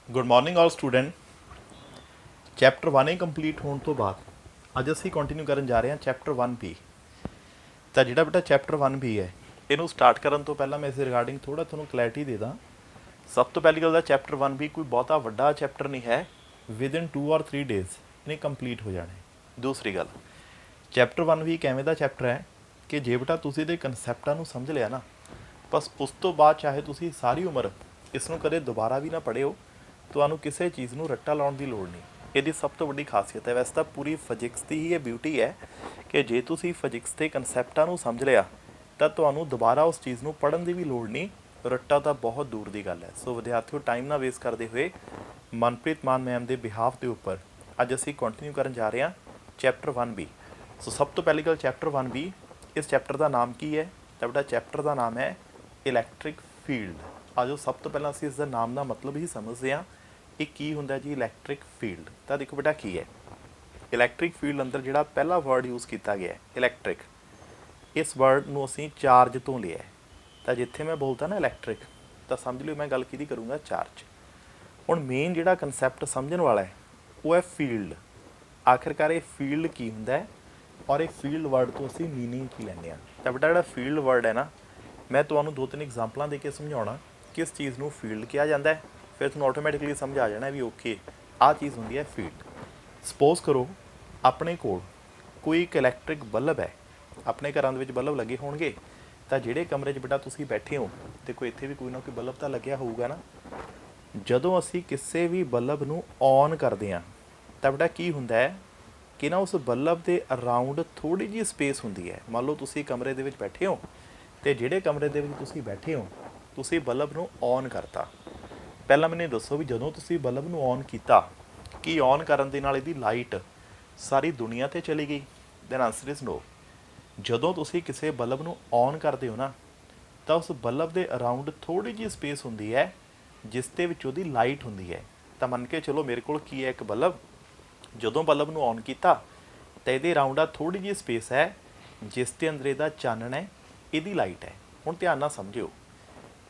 Good morning ਆਲ student. Chapter 1 ਹੀ complete ਹੋਣ ਤੋਂ ਬਾਅਦ ਅੱਜ ਅਸੀਂ ਕੰਟੀਨਿਊ ਕਰਨ ਜਾ ਰਹੇ ਹਾਂ ਚੈਪਟਰ 1B। ਤਾਂ ਜਿਹੜਾ ਬੇਟਾ ਚੈਪਟਰ 1B ਹੈ ਇਹਨੂੰ ਸਟਾਰਟ ਕਰਨ ਤੋਂ ਪਹਿਲਾਂ ਮੈਂ ਇਸ ਰਿਗਾਰਡਿੰਗ ਥੋੜਾ ਤੁਹਾਨੂੰ ਕਲੈਰਿਟੀ ਦੇ ਦਾਂ। ਸਭ ਤੋਂ ਪਹਿਲੀ ਗੱਲ ਦਾ ਚੈਪਟਰ 1B ਕੋਈ ਬਹੁਤਾ ਵੱਡਾ ਚੈਪਟਰ ਨਹੀਂ ਹੈ, ਵਿਦਿਨ 2 ਔਰ 3 ਡੇਜ਼ ਇਹਨੇ ਕੰਪਲੀਟ ਹੋ ਜਾਣਾ ਹੈ। ਦੂਸਰੀ ਗੱਲ, ਚੈਪਟਰ 1B ਇੱਕ ਐਵੇਂ ਦਾ ਚੈਪਟਰ ਹੈ ਕਿ ਜੇ ਬੇਟਾ ਤੁਸੀਂ ਇਹਦੇ ਕਨਸੈਪਟਾਂ ਨੂੰ ਸਮਝ ਲਿਆ ਨਾ, ਬਸ ਉਸ ਤੋਂ ਬਾਅਦ ਚਾਹੇ ਤੁਸੀਂ ਸਾਰੀ ਉਮਰ ਇਸ ਨੂੰ ਕਦੇ ਦੁਬਾਰਾ ਵੀ ਨਾ ਪੜ੍ਹਿਓ, ਤੁਹਾਨੂੰ ਕਿਸੇ ਚੀਜ਼ ਨੂੰ ਰੱਟਾ ਲਾਉਣ ਦੀ ਲੋੜ ਨਹੀਂ। ਇਹਦੀ ਸਭ ਤੋਂ ਵੱਡੀ ਖਾਸੀਅਤ ਹੈ, ਵੈਸੇ ਤਾਂ ਪੂਰੀ ਫਿਜ਼ਿਕਸ ਦੀ ਹੀ ਇਹ ਬਿਊਟੀ ਹੈ ਕਿ ਜੇ ਤੁਸੀਂ ਫਿਜ਼ਿਕਸ ਦੇ ਕਨਸੈਪਟਾਂ ਨੂੰ ਸਮਝ ਲਿਆ ਤਾਂ ਤੁਹਾਨੂੰ ਦੁਬਾਰਾ ਉਸ ਚੀਜ਼ ਨੂੰ ਪੜ੍ਹਨ ਦੀ ਵੀ ਲੋੜ ਨਹੀਂ, ਰੱਟਾ ਤਾਂ ਬਹੁਤ ਦੂਰ ਦੀ ਗੱਲ ਹੈ। ਸੋ ਵਿਦਿਆਰਥੀਓ, ਟਾਈਮ ਨਾ ਵੇਸਟ ਕਰਦੇ ਹੋਏ ਮਨਪ੍ਰੀਤ ਮਾਨ ਮੈਮ ਦੇ ਬਿਹਾਫ ਦੇ ਉੱਪਰ ਅੱਜ ਅਸੀਂ ਕੰਟੀਨਿਊ ਕਰਨ ਜਾ ਰਹੇ ਹਾਂ ਚੈਪਟਰ 1B। ਸੋ ਸਭ ਤੋਂ ਪਹਿਲੀ ਗੱਲ, ਚੈਪਟਰ 1B, ਇਸ ਚੈਪਟਰ ਦਾ ਨਾਮ ਕੀ ਹੈ? ਤਾਂ ਬੇਟਾ ਚੈਪਟਰ ਦਾ ਨਾਮ ਹੈ ਇਲੈਕਟ੍ਰਿਕ ਫੀਲਡ। ਆਜੋ ਸਭ ਤੋਂ ਪਹਿਲਾਂ ਅਸੀਂ ਇਸ ਦਾ ਨਾਮ ਦਾ ਮਤਲਬ ਹੀ ਸਮਝਦੇ ਹਾਂ। ਇਹ ਕੀ ਹੁੰਦਾ ਜੀ ਇਲੈਕਟ੍ਰਿਕ ਫੀਲਡ? ਤਾਂ ਦੇਖੋ ਬੇਟਾ ਕੀ ਹੈ, ਇਲੈਕਟ੍ਰਿਕ ਫੀਲਡ ਅੰਦਰ ਜਿਹੜਾ ਪਹਿਲਾ ਵਰਡ ਯੂਜ਼ ਕੀਤਾ ਗਿਆ ਹੈ ਇਲੈਕਟ੍ਰਿਕ, ਇਸ ਵਰਡ ਨੂੰ ਅਸੀਂ ਚਾਰਜ ਤੋਂ ਲਿਆ ਹੈ। ਤਾਂ ਜਿੱਥੇ ਮੈਂ ਬੋਲਦਾ ਨਾ ਇਲੈਕਟ੍ਰਿਕ, ਤਾਂ ਸਮਝ ਲਿਓ ਮੈਂ ਗੱਲ ਕਿਹਦੀ ਕਰੂੰਗਾ, ਚਾਰਜ। ਹੁਣ ਮੇਨ ਜਿਹੜਾ ਕਨਸੈਪਟ ਸਮਝਣ ਵਾਲਾ ਹੈ ਉਹ ਹੈ ਫੀਲਡ। ਆਖਿਰਕਾਰ ਇਹ ਫੀਲਡ ਕੀ ਹੁੰਦਾ ਹੈ ਔਰ ਇਹ ਫੀਲਡ ਵਰਡ ਤੋਂ ਅਸੀਂ ਮੀਨਿੰਗ ਕੀ ਲੈਂਦੇ ਹਾਂ। ਤਾਂ ਬੇਟਾ ਜਿਹੜਾ ਫੀਲਡ ਵਰਡ ਹੈ ਨਾ, ਮੈਂ ਤੁਹਾਨੂੰ 2-3 ਐਗਜ਼ਾਮਪਲਾਂ ਦੇ ਕੇ ਸਮਝਾਉਣਾ ਕਿਸ ਚੀਜ਼ ਨੂੰ ਫੀਲਡ ਕਿਹਾ ਜਾਂਦਾ ਹੈ, ਫਿਰ ਤੁਹਾਨੂੰ ਆਟੋਮੈਟਿਕਲੀ ਸਮਝ ਆ ਜਾਣਾ ਵੀ ਓਕੇ ਆਹ ਚੀਜ਼ ਹੁੰਦੀ ਹੈ ਫੀਲਡ। ਸਪੋਜ਼ ਕਰੋ ਆਪਣੇ ਕੋਲ ਕੋਈ ਇੱਕ ਇਲੈਕਟ੍ਰਿਕ ਬਲਬ ਹੈ, ਆਪਣੇ ਘਰਾਂ ਦੇ ਵਿੱਚ ਬਲਬ ਲੱਗੇ ਹੋਣਗੇ, ਤਾਂ ਜਿਹੜੇ ਕਮਰੇ 'ਚ ਬੇਟਾ ਤੁਸੀਂ ਬੈਠੇ ਹੋ ਦੇਖੋ ਇੱਥੇ ਵੀ ਕੋਈ ਨਾ ਕੋਈ ਬਲਬ ਤਾਂ ਲੱਗਿਆ ਹੋਊਗਾ ਨਾ। ਜਦੋਂ ਅਸੀਂ ਕਿਸੇ ਵੀ ਬਲਬ ਨੂੰ ਔਨ ਕਰਦੇ ਹਾਂ ਤਾਂ ਬੇਟਾ ਕੀ ਹੁੰਦਾ ਹੈ ਕਿ ਨਾ ਉਸ ਬਲਬ ਦੇ ਅਰਾਊਂਡ ਥੋੜ੍ਹੀ ਜਿਹੀ ਸਪੇਸ ਹੁੰਦੀ ਹੈ। ਮੰਨ ਲਓ ਤੁਸੀਂ ਕਮਰੇ ਦੇ ਵਿੱਚ ਬੈਠੇ ਹੋ ਅਤੇ ਜਿਹੜੇ ਕਮਰੇ ਦੇ ਵਿੱਚ ਤੁਸੀਂ ਬੈਠੇ ਹੋ ਤੁਸੀਂ ਬਲਬ ਨੂੰ ਔਨ ਕਰਤਾ। ਪਹਿਲਾਂ ਮੈਨੂੰ ਦੱਸੋ ਵੀ ਜਦੋਂ ਤੁਸੀਂ ਬਲਬ ਨੂੰ ਔਨ ਕੀਤਾ, ਕੀ ਔਨ ਕਰਨ ਦੇ ਨਾਲ ਇਹਦੀ ਲਾਈਟ ਸਾਰੀ ਦੁਨੀਆ 'ਤੇ ਚਲੀ ਗਈ? Then answer is no. ਜਦੋਂ ਤੁਸੀਂ ਕਿਸੇ ਬਲਬ ਨੂੰ ਔਨ ਕਰਦੇ ਹੋ ਨਾ, ਤਾਂ ਉਸ ਬਲਬ ਦੇ ਅਰਾਊਂਡ ਥੋੜ੍ਹੀ ਜਿਹੀ ਸਪੇਸ ਹੁੰਦੀ ਹੈ ਜਿਸ ਦੇ ਵਿੱਚ ਉਹਦੀ ਲਾਈਟ ਹੁੰਦੀ ਹੈ। ਤਾਂ ਮੰਨ ਕੇ ਚਲੋ ਮੇਰੇ ਕੋਲ ਕੀ ਹੈ, ਇੱਕ ਬਲਬ। ਜਦੋਂ ਬਲਬ ਨੂੰ ਔਨ ਕੀਤਾ ਤਾਂ ਇਹਦੇ ਅਰਾਊਂਡ ਆ ਥੋੜ੍ਹੀ ਜਿਹੀ ਸਪੇਸ ਹੈ ਜਿਸ ਦੇ ਅੰਦਰ ਇਹਦਾ ਚਾਨਣ ਹੈ, ਇਹਦੀ ਲਾਈਟ ਹੈ। ਹੁਣ ਧਿਆਨ ਨਾਲ ਸਮਝਿਓ,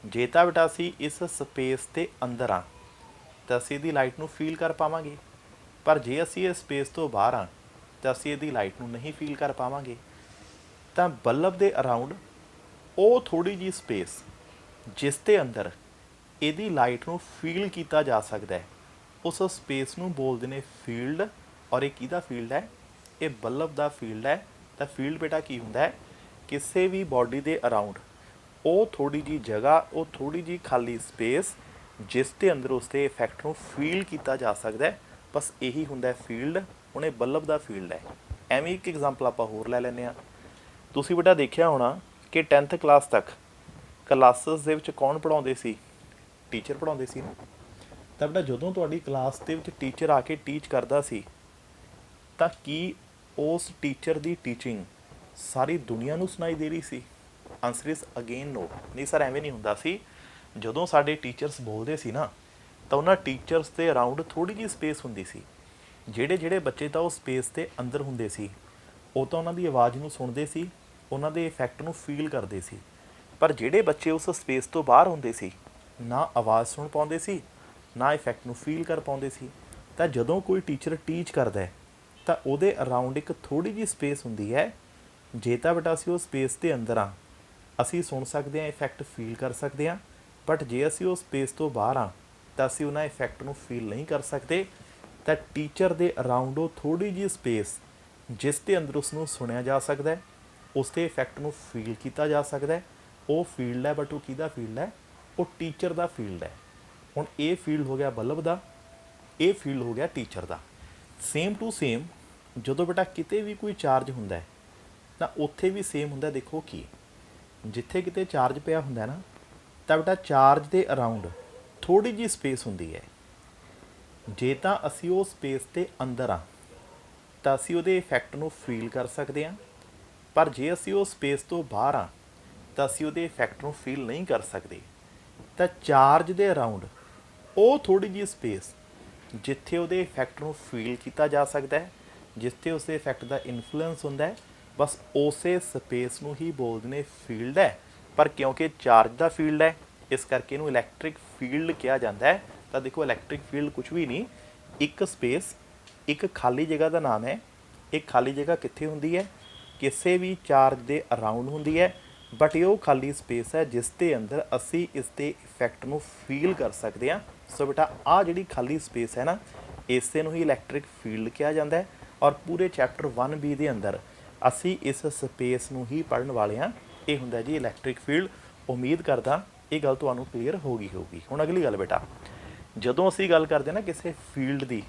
ਜੇ ਤਾਂ ਬੇਟਾ ਅਸੀਂ ਇਸ ਸਪੇਸ ਦੇ ਅੰਦਰ ਹਾਂ ਤਾਂ ਅਸੀਂ ਇਹਦੀ ਲਾਈਟ ਨੂੰ ਫੀਲ ਕਰ ਪਾਵਾਂਗੇ, ਪਰ ਜੇ ਅਸੀਂ ਇਸ ਸਪੇਸ ਤੋਂ ਬਾਹਰ ਹਾਂ ਤਾਂ ਅਸੀਂ ਇਹਦੀ ਲਾਈਟ ਨੂੰ ਨਹੀਂ ਫੀਲ ਕਰ ਪਾਵਾਂਗੇ। ਤਾਂ ਬਲਬ ਦੇ ਅਰਾਊਂਡ ਉਹ ਥੋੜ੍ਹੀ ਜਿਹੀ ਸਪੇਸ ਜਿਸ ਦੇ ਅੰਦਰ ਇਹਦੀ ਲਾਈਟ ਨੂੰ ਫੀਲ ਕੀਤਾ ਜਾ ਸਕਦਾ ਹੈ, ਉਸ ਸਪੇਸ ਨੂੰ ਬੋਲਦੇ ਨੇ ਫੀਲਡ। ਔਰ ਇਹ ਕਿਹਦਾ ਫੀਲਡ ਹੈ? ਇਹ ਬਲਬ ਦਾ ਫੀਲਡ ਹੈ। ਤਾਂ ਫੀਲਡ ਬੇਟਾ ਕੀ ਹੁੰਦਾ ਹੈ? ਕਿਸੇ ਵੀ ਬਾਡੀ ਦੇ ਅਰਾਊਂਡ ਉਹ ਥੋੜ੍ਹੀ ਜਿਹੀ ਜਗ੍ਹਾ, ਉਹ ਥੋੜ੍ਹੀ ਜਿਹੀ ਖਾਲੀ ਸਪੇਸ ਜਿਸ ਦੇ ਅੰਦਰ ਉਸ ਦੇ ਇਫੈਕਟ ਨੂੰ ਫੀਲ ਕੀਤਾ ਜਾ ਸਕਦਾ ਹੈ, ਬਸ ਇਹੀ ਹੁੰਦਾ ਫੀਲਡ। ਹੁਣ ਇਹ ਬਲਬ ਦਾ ਫੀਲਡ ਹੈ। ਐਵੇਂ ਇੱਕ ਐਗਜ਼ਾਮਪਲ ਆਪਾਂ ਹੋਰ ਲੈ ਲੈਂਦੇ ਹਾਂ। ਤੁਸੀਂ ਬੇਟਾ ਦੇਖਿਆ ਹੋਣਾ ਕਿ 10th ਕਲਾਸ ਤੱਕ ਕਲਾਸਿਸ ਦੇ ਵਿੱਚ ਕੌਣ ਪੜ੍ਹਾਉਂਦੇ ਸੀ? ਟੀਚਰ ਪੜ੍ਹਾਉਂਦੇ ਸੀ ਨਾ। ਤਾਂ ਬੇਟਾ ਜਦੋਂ ਤੁਹਾਡੀ ਕਲਾਸ ਦੇ ਵਿੱਚ ਟੀਚਰ ਆ ਕੇ ਟੀਚ ਕਰਦਾ ਸੀ ਤਾਂ ਕੀ ਉਸ ਟੀਚਰ ਦੀ ਟੀਚਿੰਗ ਸਾਰੀ ਦੁਨੀਆ ਨੂੰ ਸੁਣਾਈ ਦੇ ਰਹੀ ਸੀ? ਆਨਸਰ ਇਜ਼ ਅਗੇਨ ਨੋ। ਨਹੀਂ ਸਰ, ਐਵੇਂ ਨਹੀਂ ਹੁੰਦਾ ਸੀ। ਜਦੋਂ ਸਾਡੇ ਟੀਚਰਸ ਬੋਲਦੇ ਸੀ ਨਾ ਤਾਂ ਉਹਨਾਂ ਟੀਚਰਸ ਦੇ ਅਰਾਊਂਡ ਥੋੜ੍ਹੀ ਜਿਹੀ ਸਪੇਸ ਹੁੰਦੀ ਸੀ। ਜਿਹੜੇ ਬੱਚੇ ਤਾਂ ਉਹ ਸਪੇਸ ਦੇ ਅੰਦਰ ਹੁੰਦੇ ਸੀ ਉਹ ਤਾਂ ਉਹਨਾਂ ਦੀ ਆਵਾਜ਼ ਨੂੰ ਸੁਣਦੇ ਸੀ, ਉਹਨਾਂ ਦੇ ਇਫੈਕਟ ਨੂੰ ਫੀਲ ਕਰਦੇ ਸੀ। ਪਰ ਜਿਹੜੇ ਬੱਚੇ ਉਸ ਸਪੇਸ ਤੋਂ ਬਾਹਰ ਹੁੰਦੇ ਸੀ ਨਾ ਆਵਾਜ਼ ਸੁਣ ਪਾਉਂਦੇ ਸੀ, ਨਾ ਇਫੈਕਟ ਨੂੰ ਫੀਲ ਕਰ ਪਾਉਂਦੇ ਸੀ। ਤਾਂ ਜਦੋਂ ਕੋਈ ਟੀਚਰ ਟੀਚ ਕਰਦਾ ਹੈ ਤਾਂ ਉਹਦੇ ਅਰਾਊਂਡ ਇੱਕ ਥੋੜ੍ਹੀ ਜਿਹੀ ਸਪੇਸ ਹੁੰਦੀ ਹੈ। ਜੇ ਤਾਂ ਬੇਟਾ ਅਸੀਂ ਉਹ ਸਪੇਸ ਦੇ ਅੰਦਰ ਹਾਂ, ਅਸੀਂ ਸੁਣ ਸਕਦੇ ਹਾਂ, ਇਫੈਕਟ ਫੀਲ ਕਰ ਸਕਦੇ ਹਾਂ। ਬਟ ਜੇ ਅਸੀਂ ਉਹ ਸਪੇਸ ਤੋਂ ਬਾਹਰ ਹਾਂ ਤਾਂ ਅਸੀਂ ਉਹਨਾਂ ਇਫੈਕਟ ਨੂੰ ਫੀਲ ਨਹੀਂ ਕਰ ਸਕਦੇ। ਤਾਂ ਟੀਚਰ ਦੇ ਅਰਾਊਂਡ ਉਹ ਥੋੜ੍ਹੀ ਜਿਹੀ ਸਪੇਸ ਜਿਸ ਦੇ ਅੰਦਰ ਉਸ ਨੂੰ ਸੁਣਿਆ ਜਾ ਸਕਦਾ ਹੈ, ਉਸ ਦੇ ਇਫੈਕਟ ਨੂੰ ਫੀਲ ਕੀਤਾ ਜਾ ਸਕਦਾ ਹੈ, ਉਹ ਫੀਲਡ ਹੈ। ਬਟ ਉਹ ਕਿਹਦਾ ਫੀਲਡ ਹੈ? ਉਹ ਟੀਚਰ ਦਾ ਫੀਲਡ ਹੈ। ਹੁਣ ਇਹ ਫੀਲਡ ਹੋ ਗਿਆ ਬਲਬ ਦਾ, ਇਹ ਫੀਲਡ ਹੋ ਗਿਆ ਟੀਚਰ ਦਾ। ਸੇਮ ਟੂ ਸੇਮ ਜਦੋਂ ਬੇਟਾ ਕਿਤੇ ਵੀ ਕੋਈ ਚਾਰਜ ਹੁੰਦਾ ਹੈ ਤਾਂ ਉੱਥੇ ਵੀ ਸੇਮ ਹੁੰਦਾ। ਦੇਖੋ ਕੀ, ਜਿੱਥੇ ਕਿਤੇ ਚਾਰਜ ਪਿਆ ਹੁੰਦਾ ਨਾ ਤਾਂ ਬੇਟਾ ਚਾਰਜ ਦੇ ਅਰਾਊਂਡ ਥੋੜ੍ਹੀ ਜਿਹੀ ਸਪੇਸ ਹੁੰਦੀ ਹੈ। ਜੇ ਤਾਂ ਅਸੀਂ ਉਹ ਸਪੇਸ ਦੇ ਅੰਦਰ ਹਾਂ ਤਾਂ ਅਸੀਂ ਉਹਦੇ ਇਫੈਕਟ ਨੂੰ ਫੀਲ ਕਰ ਸਕਦੇ ਹਾਂ, ਪਰ ਜੇ ਅਸੀਂ ਉਹ ਸਪੇਸ ਤੋਂ ਬਾਹਰ ਹਾਂ ਤਾਂ ਅਸੀਂ ਉਹਦੇ ਇਫੈਕਟ ਨੂੰ ਫੀਲ ਨਹੀਂ ਕਰ ਸਕਦੇ। ਤਾਂ ਚਾਰਜ ਦੇ ਅਰਾਊਂਡ ਉਹ ਥੋੜ੍ਹੀ ਜਿਹੀ ਸਪੇਸ ਜਿੱਥੇ ਉਹਦੇ ਇਫੈਕਟ ਨੂੰ ਫੀਲ ਕੀਤਾ ਜਾ ਸਕਦਾ ਹੈ, ਜਿੱਥੇ ਉਸਦੇ ਇਫੈਕਟ ਦਾ ਇਨਫਲੂਐਂਸ ਹੁੰਦਾ ਹੈ, ਬਸ ਉਸੇ ਸਪੇਸ ਨੂੰ ਹੀ ਬੋਲਦੇ ਨੇ ਫੀਲਡ ਹੈ। ਪਰ ਕਿਉਂਕਿ ਚਾਰਜ ਦਾ ਫੀਲਡ ਹੈ ਇਸ ਕਰਕੇ ਇਹਨੂੰ ਇਲੈਕਟ੍ਰਿਕ ਫੀਲਡ ਕਿਹਾ ਜਾਂਦਾ ਹੈ। ਤਾਂ ਦੇਖੋ ਇਲੈਕਟ੍ਰਿਕ ਫੀਲਡ ਕੁਝ ਵੀ ਨਹੀਂ, ਇੱਕ ਸਪੇਸ, ਇੱਕ ਖਾਲੀ ਜਗ੍ਹਾ ਦਾ ਨਾਮ ਹੈ। ਇਹ ਖਾਲੀ ਜਗ੍ਹਾ ਕਿੱਥੇ ਹੁੰਦੀ ਹੈ? ਕਿਸੇ ਵੀ ਚਾਰਜ ਦੇ ਅਰਾਊਂਡ ਹੁੰਦੀ ਹੈ, ਬਟ ਇਹ ਉਹ ਖਾਲੀ ਸਪੇਸ ਹੈ ਜਿਸ ਦੇ ਅੰਦਰ ਅਸੀਂ ਇਸ ਦੇ ਇਫੈਕਟ ਨੂੰ ਫੀਲ ਕਰ ਸਕਦੇ ਹਾਂ। ਸੋ ਬੇਟਾ ਆਹ ਜਿਹੜੀ ਖਾਲੀ ਸਪੇਸ ਹੈ ਨਾ, ਇਸੇ ਨੂੰ ਹੀ ਇਲੈਕਟ੍ਰਿਕ ਫੀਲਡ ਕਿਹਾ ਜਾਂਦਾ ਹੈ। ਔਰ ਪੂਰੇ ਚੈਪਟਰ 1B ਦੇ ਅੰਦਰ ਅਸੀਂ ਇਸ ਸਪੇਸ ਨੂੰ ਹੀ ਪੜ੍ਹਨ ਵਾਲੇ ਹਾਂ। ਇਹ ਹੁੰਦਾ ਜੀ ਇਲੈਕਟ੍ਰਿਕ ਫੀਲਡ। ਉਮੀਦ ਕਰਦਾ ਇਹ ਗੱਲ ਤੁਹਾਨੂੰ ਕਲੀਅਰ ਹੋ ਗਈ ਹੋਊਗੀ। ਹੁਣ ਅਗਲੀ ਗੱਲ ਬੇਟਾ, ਜਦੋਂ ਅਸੀਂ ਗੱਲ ਕਰਦੇ ਨਾ ਕਿਸੇ ਫੀਲਡ ਦੀ,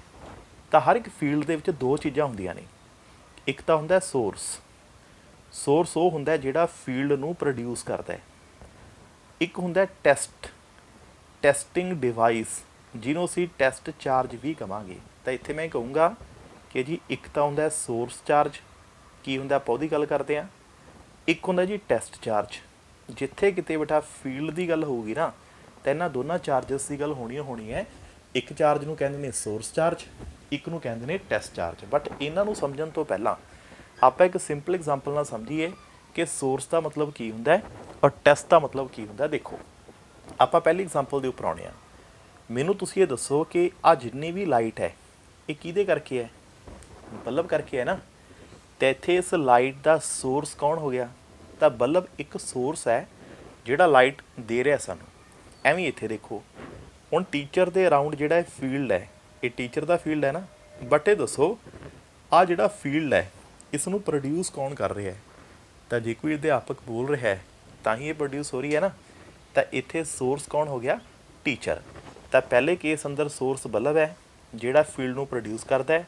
ਤਾਂ ਹਰ ਇੱਕ ਫੀਲਡ ਦੇ ਵਿੱਚ ਦੋ ਚੀਜ਼ਾਂ ਹੁੰਦੀਆਂ ਨੇ। ਇੱਕ ਤਾਂ ਹੁੰਦਾ ਸੋਰਸ। ਸੋਰਸ ਉਹ ਹੁੰਦਾ ਜਿਹੜਾ ਫੀਲਡ ਨੂੰ ਪ੍ਰੋਡਿਊਸ ਕਰਦਾ ਹੈ। ਇੱਕ ਹੁੰਦਾ ਟੈਸਟਿੰਗ ਡਿਵਾਈਸ, ਜਿਹਨੂੰ ਅਸੀਂ ਟੈਸਟ ਚਾਰਜ ਵੀ ਕਹਾਂਗੇ। ਤਾਂ ਇੱਥੇ ਮੈਂ ਕਹੂੰਗਾ ਕਿ ਜੀ ਇੱਕ ਤਾਂ ਹੁੰਦਾ ਸੋਰਸ ਚਾਰਜ, ਕੀ ਹੁੰਦਾ ਆਪਾਂ ਉਹਦੀ ਗੱਲ ਕਰਦੇ ਹਾਂ। ਇੱਕ ਹੁੰਦਾ ਜੀ ਟੈਸਟ ਚਾਰਜ। ਜਿੱਥੇ ਕਿਤੇ ਬੇਟਾ ਫੀਲਡ ਦੀ ਗੱਲ ਹੋਊਗੀ ਨਾ, ਤਾਂ ਇਹਨਾਂ ਦੋਨਾਂ ਚਾਰਜਸ ਦੀ ਗੱਲ ਹੋਣੀ ਹੈ। ਇੱਕ ਚਾਰਜ ਨੂੰ ਕਹਿੰਦੇ ਨੇ ਸੋਰਸ ਚਾਰਜ, ਇੱਕ ਨੂੰ ਕਹਿੰਦੇ ਨੇ ਟੈਸਟ ਚਾਰਜ। ਬਟ ਇਹਨਾਂ ਨੂੰ ਸਮਝਣ ਤੋਂ ਪਹਿਲਾਂ ਆਪਾਂ ਇੱਕ ਸਿੰਪਲ ਐਗਜ਼ਾਮਪਲ ਨਾਲ ਸਮਝੀਏ ਕਿ ਸੋਰਸ ਦਾ ਮਤਲਬ ਕੀ ਹੁੰਦਾ ਹੈ ਔਰ ਟੈਸਟ ਦਾ ਮਤਲਬ ਕੀ ਹੁੰਦਾ। ਦੇਖੋ ਆਪਾਂ ਪਹਿਲੀ ਐਗਜ਼ਾਮਪਲ ਦੇ ਉੱਪਰ ਆਉਂਦੇ ਹਾਂ। ਮੈਨੂੰ ਤੁਸੀਂ ਇਹ ਦੱਸੋ ਕਿ ਆਹ ਜਿੰਨੀ ਵੀ ਲਾਈਟ ਹੈ ਇਹ ਕਿਹਦੇ ਕਰਕੇ ਹੈ? ਬਲਬ ਕਰਕੇ ਹੈ ਨਾ। ਅਤੇ ਇੱਥੇ ਇਸ ਲਾਈਟ ਦਾ ਸੋਰਸ ਕੌਣ ਹੋ ਗਿਆ? ਤਾਂ ਬਲਬ ਇੱਕ ਸੋਰਸ ਹੈ ਜਿਹੜਾ ਲਾਈਟ ਦੇ ਰਿਹਾ ਸਾਨੂੰ। ਐਵੇਂ ਇੱਥੇ ਦੇਖੋ, ਹੁਣ ਟੀਚਰ ਦੇ ਅਰਾਊਂਡ ਜਿਹੜਾ ਇਹ ਫੀਲਡ ਹੈ, ਇਹ ਟੀਚਰ ਦਾ ਫੀਲਡ ਹੈ ਨਾ। ਬਟ ਇਹ ਦੱਸੋ ਆਹ ਜਿਹੜਾ ਫੀਲਡ ਹੈ ਇਸ ਨੂੰ ਪ੍ਰੋਡਿਊਸ ਕੌਣ ਕਰ ਰਿਹਾ ਹੈ? ਤਾਂ ਜੇ ਕੋਈ ਅਧਿਆਪਕ ਬੋਲ ਰਿਹਾ ਹੈ ਤਾਂ ਹੀ ਇਹ ਪ੍ਰੋਡਿਊਸ ਹੋ ਰਹੀ ਹੈ ਨਾ। ਤਾਂ ਇੱਥੇ ਸੋਰਸ ਕੌਣ ਹੋ ਗਿਆ? ਟੀਚਰ। ਤਾਂ ਪਹਿਲੇ ਕੇਸ ਅੰਦਰ ਸੋਰਸ ਬਲਬ ਹੈ ਜਿਹੜਾ ਫੀਲਡ ਨੂੰ ਪ੍ਰੋਡਿਊਸ ਕਰਦਾ ਹੈ।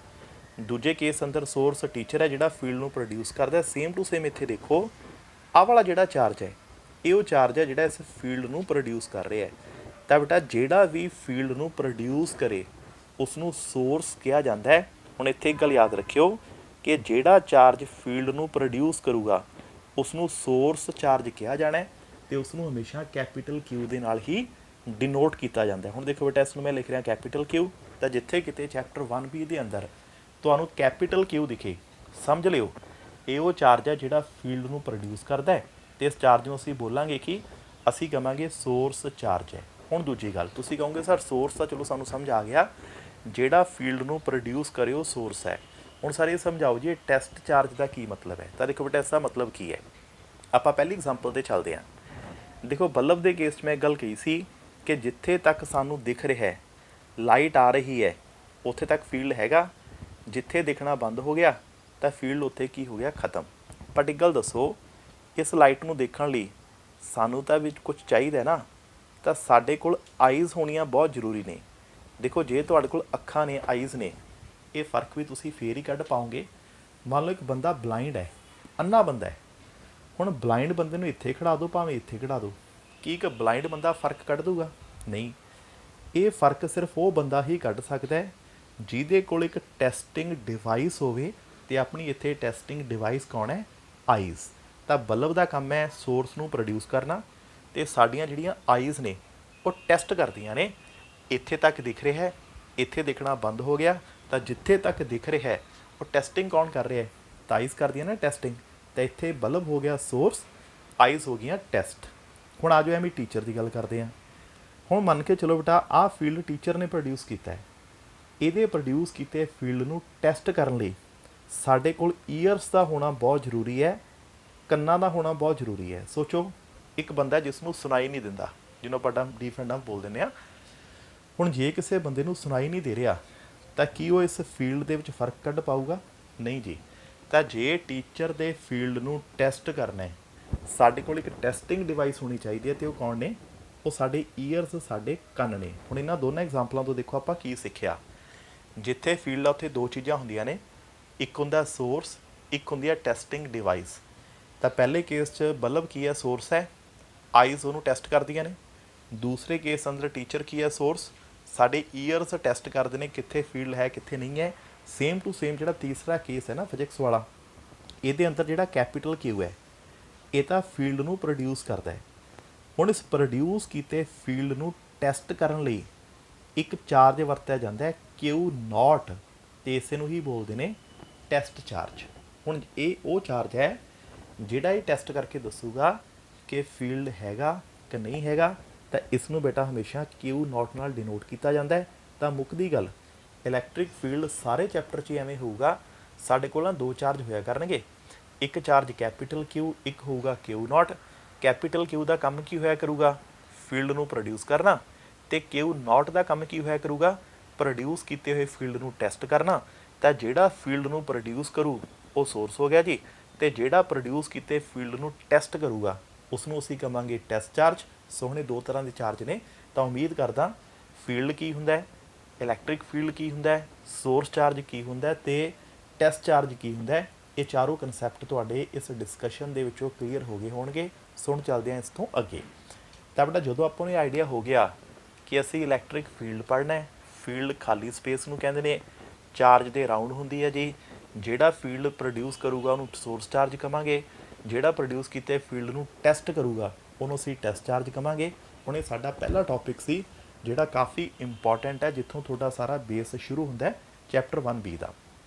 ਦੂਜੇ ਕੇਸ ਅੰਦਰ ਸੋਰਸ ਟੀਚਰ ਹੈ ਜਿਹੜਾ ਫੀਲਡ ਨੂੰ ਪ੍ਰੋਡਿਊਸ ਕਰਦਾ। ਸੇਮ ਟੂ ਸੇਮ ਇੱਥੇ ਦੇਖੋ, ਆਹ ਵਾਲਾ ਜਿਹੜਾ ਚਾਰਜ ਹੈ ਇਹ ਉਹ ਚਾਰਜ ਹੈ ਜਿਹੜਾ ਇਸ ਫੀਲਡ ਨੂੰ ਪ੍ਰੋਡਿਊਸ ਕਰ ਰਿਹਾ ਹੈ। ਤਾਂ ਬੇਟਾ ਜਿਹੜਾ ਵੀ ਫੀਲਡ ਨੂੰ ਪ੍ਰੋਡਿਊਸ ਕਰੇ ਉਸ ਨੂੰ ਸੋਰਸ ਕਿਹਾ ਜਾਂਦਾ ਹੈ। ਹੁਣ ਇੱਥੇ ਇੱਕ ਗੱਲ ਯਾਦ ਰੱਖਿਓ ਕਿ ਜਿਹੜਾ ਚਾਰਜ ਫੀਲਡ ਨੂੰ ਪ੍ਰੋਡਿਊਸ ਕਰੂਗਾ ਉਸ ਨੂੰ ਸੋਰਸ ਚਾਰਜ ਕਿਹਾ ਜਾਣਾ ਅਤੇ ਉਸ ਨੂੰ ਹਮੇਸ਼ਾ ਕੈਪੀਟਲ ਕਿਊ ਦੇ ਨਾਲ ਹੀ ਡਿਨੋਟ ਕੀਤਾ ਜਾਂਦਾ। ਹੁਣ ਦੇਖੋ ਬੇਟਾ ਇਸ ਨੂੰ ਮੈਂ ਲਿਖ ਰਿਹਾ ਕੈਪੀਟਲ ਕਿਊ। ਤਾਂ ਜਿੱਥੇ ਕਿਤੇ ਚੈਪਟਰ 1B ਦੇ ਅੰਦਰ ਤੁਹਾਨੂੰ ਕੈਪੀਟਲ ਕਿਊ ਦਿਖੇ, ਸਮਝ ਲਿਓ ਇਹ ਉਹ ਚਾਰਜ ਹੈ ਜਿਹੜਾ ਫੀਲਡ ਨੂੰ ਪ੍ਰੋਡਿਊਸ ਕਰਦਾ ਹੈ। ਅਤੇ ਇਸ ਚਾਰਜ ਨੂੰ ਅਸੀਂ ਬੋਲਾਂਗੇ ਕਿ ਅਸੀਂ ਕਹਾਂਗੇ ਸੋਰਸ ਚਾਰਜ ਹੈ। ਹੁਣ ਦੂਜੀ ਗੱਲ, ਤੁਸੀਂ ਕਹੋਗੇ ਸਰ ਸੋਰਸ ਤਾਂ ਚਲੋ ਸਾਨੂੰ ਸਮਝ ਆ ਗਿਆ, ਜਿਹੜਾ ਫੀਲਡ ਨੂੰ ਪ੍ਰੋਡਿਊਸ ਕਰੇ ਉਹ ਸੋਰਸ ਹੈ। ਹੁਣ ਸਰ ਇਹ ਸਮਝਾਓ ਜੀ ਟੈਸਟ ਚਾਰਜ ਦਾ ਕੀ ਮਤਲਬ ਹੈ? ਤਾਂ ਦੇਖੋ ਬੇਟਾ ਇਸ ਦਾ ਮਤਲਬ ਕੀ ਹੈ। ਆਪਾਂ ਪਹਿਲੀ ਐਗਜ਼ਾਮਪਲ 'ਤੇ ਚੱਲਦੇ ਹਾਂ। ਦੇਖੋ ਬਲਬ ਦੇ ਕੇਸ 'ਚ ਮੈਂ ਇੱਕ ਗੱਲ ਕਹੀ ਸੀ ਕਿ ਜਿੱਥੇ ਤੱਕ ਸਾਨੂੰ ਦਿਖ ਰਿਹਾ ਹੈ, ਲਾਈਟ ਆ ਰਹੀ ਹੈ, ਉੱਥੇ ਤੱਕ ਫੀਲਡ ਹੈਗਾ। ਜਿੱਥੇ ਦਿਖਣਾ ਬੰਦ ਹੋ ਗਿਆ ਤਾਂ ਫੀਲਡ ਉੱਥੇ ਕੀ ਹੋ ਗਿਆ? ਖ਼ਤਮ। ਬਟ ਇੱਕ ਗੱਲ ਦੱਸੋ, ਇਸ ਲਾਈਟ ਨੂੰ ਦੇਖਣ ਲਈ ਸਾਨੂੰ ਤਾਂ ਵਿੱਚ ਕੁਝ ਚਾਹੀਦਾ ਨਾ। ਤਾਂ ਸਾਡੇ ਕੋਲ ਆਈਜ਼ ਹੋਣੀਆਂ ਬਹੁਤ ਜ਼ਰੂਰੀ ਨੇ। ਦੇਖੋ ਜੇ ਤੁਹਾਡੇ ਕੋਲ ਅੱਖਾਂ ਨੇ, ਆਈਜ਼ ਨੇ, ਇਹ ਫ਼ਰਕ ਵੀ ਤੁਸੀਂ ਫੇਰ ਹੀ ਕੱਢ ਪਾਓਗੇ। ਮੰਨ ਲਓ ਇੱਕ ਬੰਦਾ ਬਲਾਈਂਡ ਹੈ, ਅੰਨਾ ਬੰਦਾ ਹੈ। ਹੁਣ ਬਲਾਈਂਡ ਬੰਦੇ ਨੂੰ ਇੱਥੇ ਖੜਾ ਦਿਓ ਭਾਵੇਂ ਇੱਥੇ ਖੜਾ ਦਿਓ, ਕੀ ਇੱਕ ਬਲਾਈਂਡ ਬੰਦਾ ਫ਼ਰਕ ਕੱਢ ਦੂਗਾ? ਨਹੀਂ। ਇਹ ਫ਼ਰਕ ਸਿਰਫ ਉਹ ਬੰਦਾ ਹੀ ਕੱਢ ਸਕਦਾ ਹੈ ਜਿਹਦੇ ਕੋਲ ਇੱਕ ਟੈਸਟਿੰਗ ਡਿਵਾਈਸ ਹੋਵੇ। ਅਤੇ ਆਪਣੀ ਇੱਥੇ ਟੈਸਟਿੰਗ ਡਿਵਾਈਸ ਕੌਣ ਹੈ? ਆਈਜ਼। ਤਾਂ ਬਲਬ ਦਾ ਕੰਮ ਹੈ ਸੋਰਸ ਨੂੰ ਪ੍ਰੋਡਿਊਸ ਕਰਨਾ, ਅਤੇ ਸਾਡੀਆਂ ਜਿਹੜੀਆਂ ਆਈਜ਼ ਨੇ ਉਹ ਟੈਸਟ ਕਰਦੀਆਂ ਨੇ। ਇੱਥੇ ਤੱਕ ਦਿਖ ਰਿਹਾ ਹੈ, ਇੱਥੇ ਦਿਖਣਾ ਬੰਦ ਹੋ ਗਿਆ। ਤਾਂ ਜਿੱਥੇ ਤੱਕ ਦਿਖ ਰਿਹਾ ਹੈ ਉਹ ਟੈਸਟਿੰਗ ਕੌਣ ਕਰ ਰਿਹਾ ਹੈ? ਤਾਂ ਆਈਜ਼ ਕਰਦੀਆਂ ਨਾ ਟੈਸਟਿੰਗ। ਤਾਂ ਇੱਥੇ ਬਲਬ ਹੋ ਗਿਆ ਸੋਰਸ, ਆਈਜ਼ ਹੋ ਗਈਆਂ ਟੈਸਟ। ਹੁਣ ਆ ਜਾਓ ਐਵੇਂ ਟੀਚਰ ਦੀ ਗੱਲ ਕਰਦੇ ਹਾਂ। ਹੁਣ ਮੰਨ ਕੇ ਚਲੋ ਬੇਟਾ ਆਹ ਫੀਲਡ ਟੀਚਰ ਨੇ ਪ੍ਰੋਡਿਊਸ ਕੀਤਾ ਹੈ। ਇਹਦੇ ਪ੍ਰੋਡਿਊਸ ਕੀਤੇ ਫੀਲਡ ਨੂੰ ਟੈਸਟ ਕਰਨ ਲਈ ਸਾਡੇ ਕੋਲ ਈਅਰਸ ਦਾ ਹੋਣਾ ਬਹੁਤ ਜ਼ਰੂਰੀ ਹੈ, ਕੰਨਾਂ ਦਾ ਹੋਣਾ ਬਹੁਤ ਜ਼ਰੂਰੀ ਹੈ। ਸੋਚੋ ਇੱਕ ਬੰਦਾ ਜਿਸ ਨੂੰ ਸੁਣਾਈ ਨਹੀਂ ਦਿੰਦਾ, ਜਿਹਨੂੰ ਆਪਾਂ ਡੀਫਰੈਂਟ ਡੰਪ ਬੋਲ ਦਿੰਦੇ ਹਾਂ। ਹੁਣ ਜੇ ਕਿਸੇ ਬੰਦੇ ਨੂੰ ਸੁਣਾਈ ਨਹੀਂ ਦੇ ਰਿਹਾ ਤਾਂ ਕੀ ਉਹ ਇਸ ਫੀਲਡ ਦੇ ਵਿੱਚ ਫ਼ਰਕ ਕੱਢ ਪਾਊਗਾ? ਨਹੀਂ ਜੀ। ਤਾਂ ਜੇ ਟੀਚਰ ਦੇ ਫੀਲਡ ਨੂੰ ਟੈਸਟ ਕਰਨਾ ਹੈ, ਸਾਡੇ ਕੋਲ ਇੱਕ ਟੈਸਟਿੰਗ ਡਿਵਾਈਸ ਹੋਣੀ ਚਾਹੀਦੀ ਹੈ। ਅਤੇ ਉਹ ਕੌਣ ਨੇ? ਉਹ ਸਾਡੇ ਈਅਰਸ, ਸਾਡੇ ਕੰਨ ਨੇ। ਹੁਣ ਇਹਨਾਂ ਦੋਨਾਂ ਐਗਜ਼ਾਮਪਲਾਂ ਤੋਂ ਦੇਖੋ ਆਪਾਂ ਕੀ ਸਿੱਖਿਆ। ਜਿੱਥੇ ਫੀਲਡ ਆ ਉੱਥੇ ਦੋ ਚੀਜ਼ਾਂ ਹੁੰਦੀਆਂ ਨੇ, ਇੱਕ ਹੁੰਦਾ ਸੋਰਸ, ਇੱਕ ਹੁੰਦੀ ਹੈ ਟੈਸਟਿੰਗ ਡਿਵਾਈਸ। ਤਾਂ ਪਹਿਲੇ ਕੇਸ 'ਚ ਬਲਬ ਕੀ ਹੈ? ਸੋਰਸ ਹੈ, ਆਈਜ਼ ਉਹਨੂੰ ਟੈਸਟ ਕਰਦੀਆਂ ਨੇ। ਦੂਸਰੇ ਕੇਸ ਅੰਦਰ ਟੀਚਰ ਕੀ ਹੈ? ਸੋਰਸ। ਸਾਡੇ ਈਅਰਸ ਟੈਸਟ ਕਰਦੇ ਨੇ ਕਿੱਥੇ ਫੀਲਡ ਹੈ ਕਿੱਥੇ ਨਹੀਂ ਹੈ। ਸੇਮ ਟੂ ਸੇਮ ਜਿਹੜਾ ਤੀਸਰਾ ਕੇਸ ਹੈ ਨਾ ਫਿਜ਼ਿਕਸ ਵਾਲਾ, ਇਹਦੇ ਅੰਦਰ ਜਿਹੜਾ ਕੈਪੀਟਲ ਕਿਊ ਹੈ ਇਹ ਤਾਂ ਫੀਲਡ ਨੂੰ ਪ੍ਰੋਡਿਊਸ ਕਰਦਾ ਹੈ। ਹੁਣ ਇਸ ਪ੍ਰੋਡਿਊਸ ਕੀਤੇ ਫੀਲਡ ਨੂੰ ਟੈਸਟ ਕਰਨ ਲਈ ਇੱਕ ਚਾਰਜ ਵਰਤਿਆ ਜਾਂਦਾ ਹੈ ਕਿਊ ਨੋਟ, ਅਤੇ ਇਸੇ ਨੂੰ ਹੀ ਬੋਲਦੇ ਨੇ ਟੈਸਟ ਚਾਰਜ। ਹੁਣ ਇਹ ਉਹ ਚਾਰਜ ਹੈ ਜਿਹੜਾ ਇਹ ਟੈਸਟ ਕਰਕੇ ਦੱਸੂਗਾ ਕਿ ਫੀਲਡ ਹੈਗਾ ਕਿ ਨਹੀਂ ਹੈਗਾ, ਤਾਂ ਇਸ ਨੂੰ ਬੇਟਾ ਹਮੇਸ਼ਾ Q ਨੋਟ ਨਾਲ ਡਿਨੋਟ ਕੀਤਾ ਜਾਂਦਾ ਹੈ। ਤਾਂ ਮੁੱਕਦੀ ਗੱਲ, ਇਲੈਕਟ੍ਰਿਕ ਫੀਲਡ ਸਾਰੇ ਚੈਪਟਰ 'ਚ ਐਵੇਂ ਹੋਊਗਾ, ਸਾਡੇ ਕੋਲ ਨਾ ਦੋ ਚਾਰਜ ਹੋਇਆ ਕਰਨਗੇ। ਇੱਕ ਚਾਰਜ ਕੈਪੀਟਲ Q, ਇੱਕ ਹੋਊਗਾ Q ਨੋਟ। ਕੈਪੀਟਲ Q ਦਾ ਕੰਮ ਕੀ ਹੋਇਆ ਕਰੂਗਾ? ਫੀਲਡ ਨੂੰ ਪ੍ਰੋਡਿਊਸ ਕਰਨਾ। ਤੇ Q ਨੋਟ ਦਾ ਕੰਮ ਕੀ ਹੋਇਆ ਕਰੂਗਾ? ਪ੍ਰੋਡਿਊਸ ਕੀਤੇ ਹੋਏ ਫੀਲਡ ਨੂੰ ਟੈਸਟ ਕਰਨਾ। ਤਾਂ ਜਿਹੜਾ ਫੀਲਡ ਨੂੰ ਪ੍ਰੋਡਿਊਸ ਕਰੂ ਉਹ ਸੋਰਸ ਹੋ ਗਿਆ ਜੀ, ਤੇ ਜਿਹੜਾ ਪ੍ਰੋਡਿਊਸ ਕੀਤੇ ਫੀਲਡ ਨੂੰ ਟੈਸਟ ਕਰੂਗਾ ਉਸ ਨੂੰ ਅਸੀਂ ਕਹਾਂਗੇ ਟੈਸਟ ਚਾਰਜ। ਸੋਹਣੇ ਦੋ ਤਰ੍ਹਾਂ ਦੇ ਚਾਰਜ ਨੇ। ਤਾਂ ਉਮੀਦ ਕਰਦਾ ਫੀਲਡ ਕੀ ਹੁੰਦਾ ਹੈ, ਇਲੈਕਟ੍ਰਿਕ ਫੀਲਡ ਕੀ ਹੁੰਦਾ ਹੈ, ਸੋਰਸ ਚਾਰਜ ਕੀ ਹੁੰਦਾ ਹੈ, ਤੇ ਟੈਸਟ ਚਾਰਜ ਕੀ ਹੁੰਦਾ ਹੈ, ਇਹ ਚਾਰੋਂ ਕਨਸੈਪਟ ਤੁਹਾਡੇ ਇਸ ਡਿਸਕਸ਼ਨ ਦੇ ਵਿੱਚੋਂ ਕਲੀਅਰ ਹੋ ਗਏ ਹੋਣਗੇ। ਸੁਣ ਚੱਲਦੇ ਹਾਂ ਇਸ ਤੋਂ ਅੱਗੇ। ਤਾਂ ਬੇਟਾ ਜਦੋਂ ਆਪਾਂ ਨੂੰ ਇਹ ਆਈਡੀਆ ਹੋ ਗਿਆ ਕਿ ਅਸੀਂ ਇਲੈਕਟ੍ਰਿਕ ਫੀਲਡ ਪੜ੍ਹਨਾ ਹੈ, ਫੀਲਡ ਖਾਲੀ ਸਪੇਸ ਨੂੰ ਕਹਿੰਦੇ ਨੇ, ਚਾਰਜ ਦੇ ਰਾਊਂਡ ਹੁੰਦੀ ਹੈ ਜੀ। ਜਿਹੜਾ ਫੀਲਡ ਪ੍ਰੋਡਿਊਸ ਕਰੂਗਾ ਉਹਨੂੰ ਸੋਰਸ ਚਾਰਜ ਕਹਾਂਗੇ, ਜਿਹੜਾ ਪ੍ਰੋਡਿਊਸ ਕੀਤੇ ਫੀਲਡ ਨੂੰ ਟੈਸਟ ਕਰੂਗਾ ਉਹਨੂੰ ਅਸੀਂ ਟੈਸਟ ਚਾਰਜ ਕਹਾਂਗੇ। ਹੁਣ ਇਹ ਸਾਡਾ ਪਹਿਲਾ ਟੌਪਿਕ ਸੀ ਜਿਹੜਾ ਕਾਫੀ ਇੰਪੋਰਟੈਂਟ ਹੈ, ਜਿੱਥੋਂ ਤੁਹਾਡਾ ਸਾਰਾ ਬੇਸ ਸ਼ੁਰੂ ਹੁੰਦਾ ਹੈ ਚੈਪਟਰ 1B ਦਾ।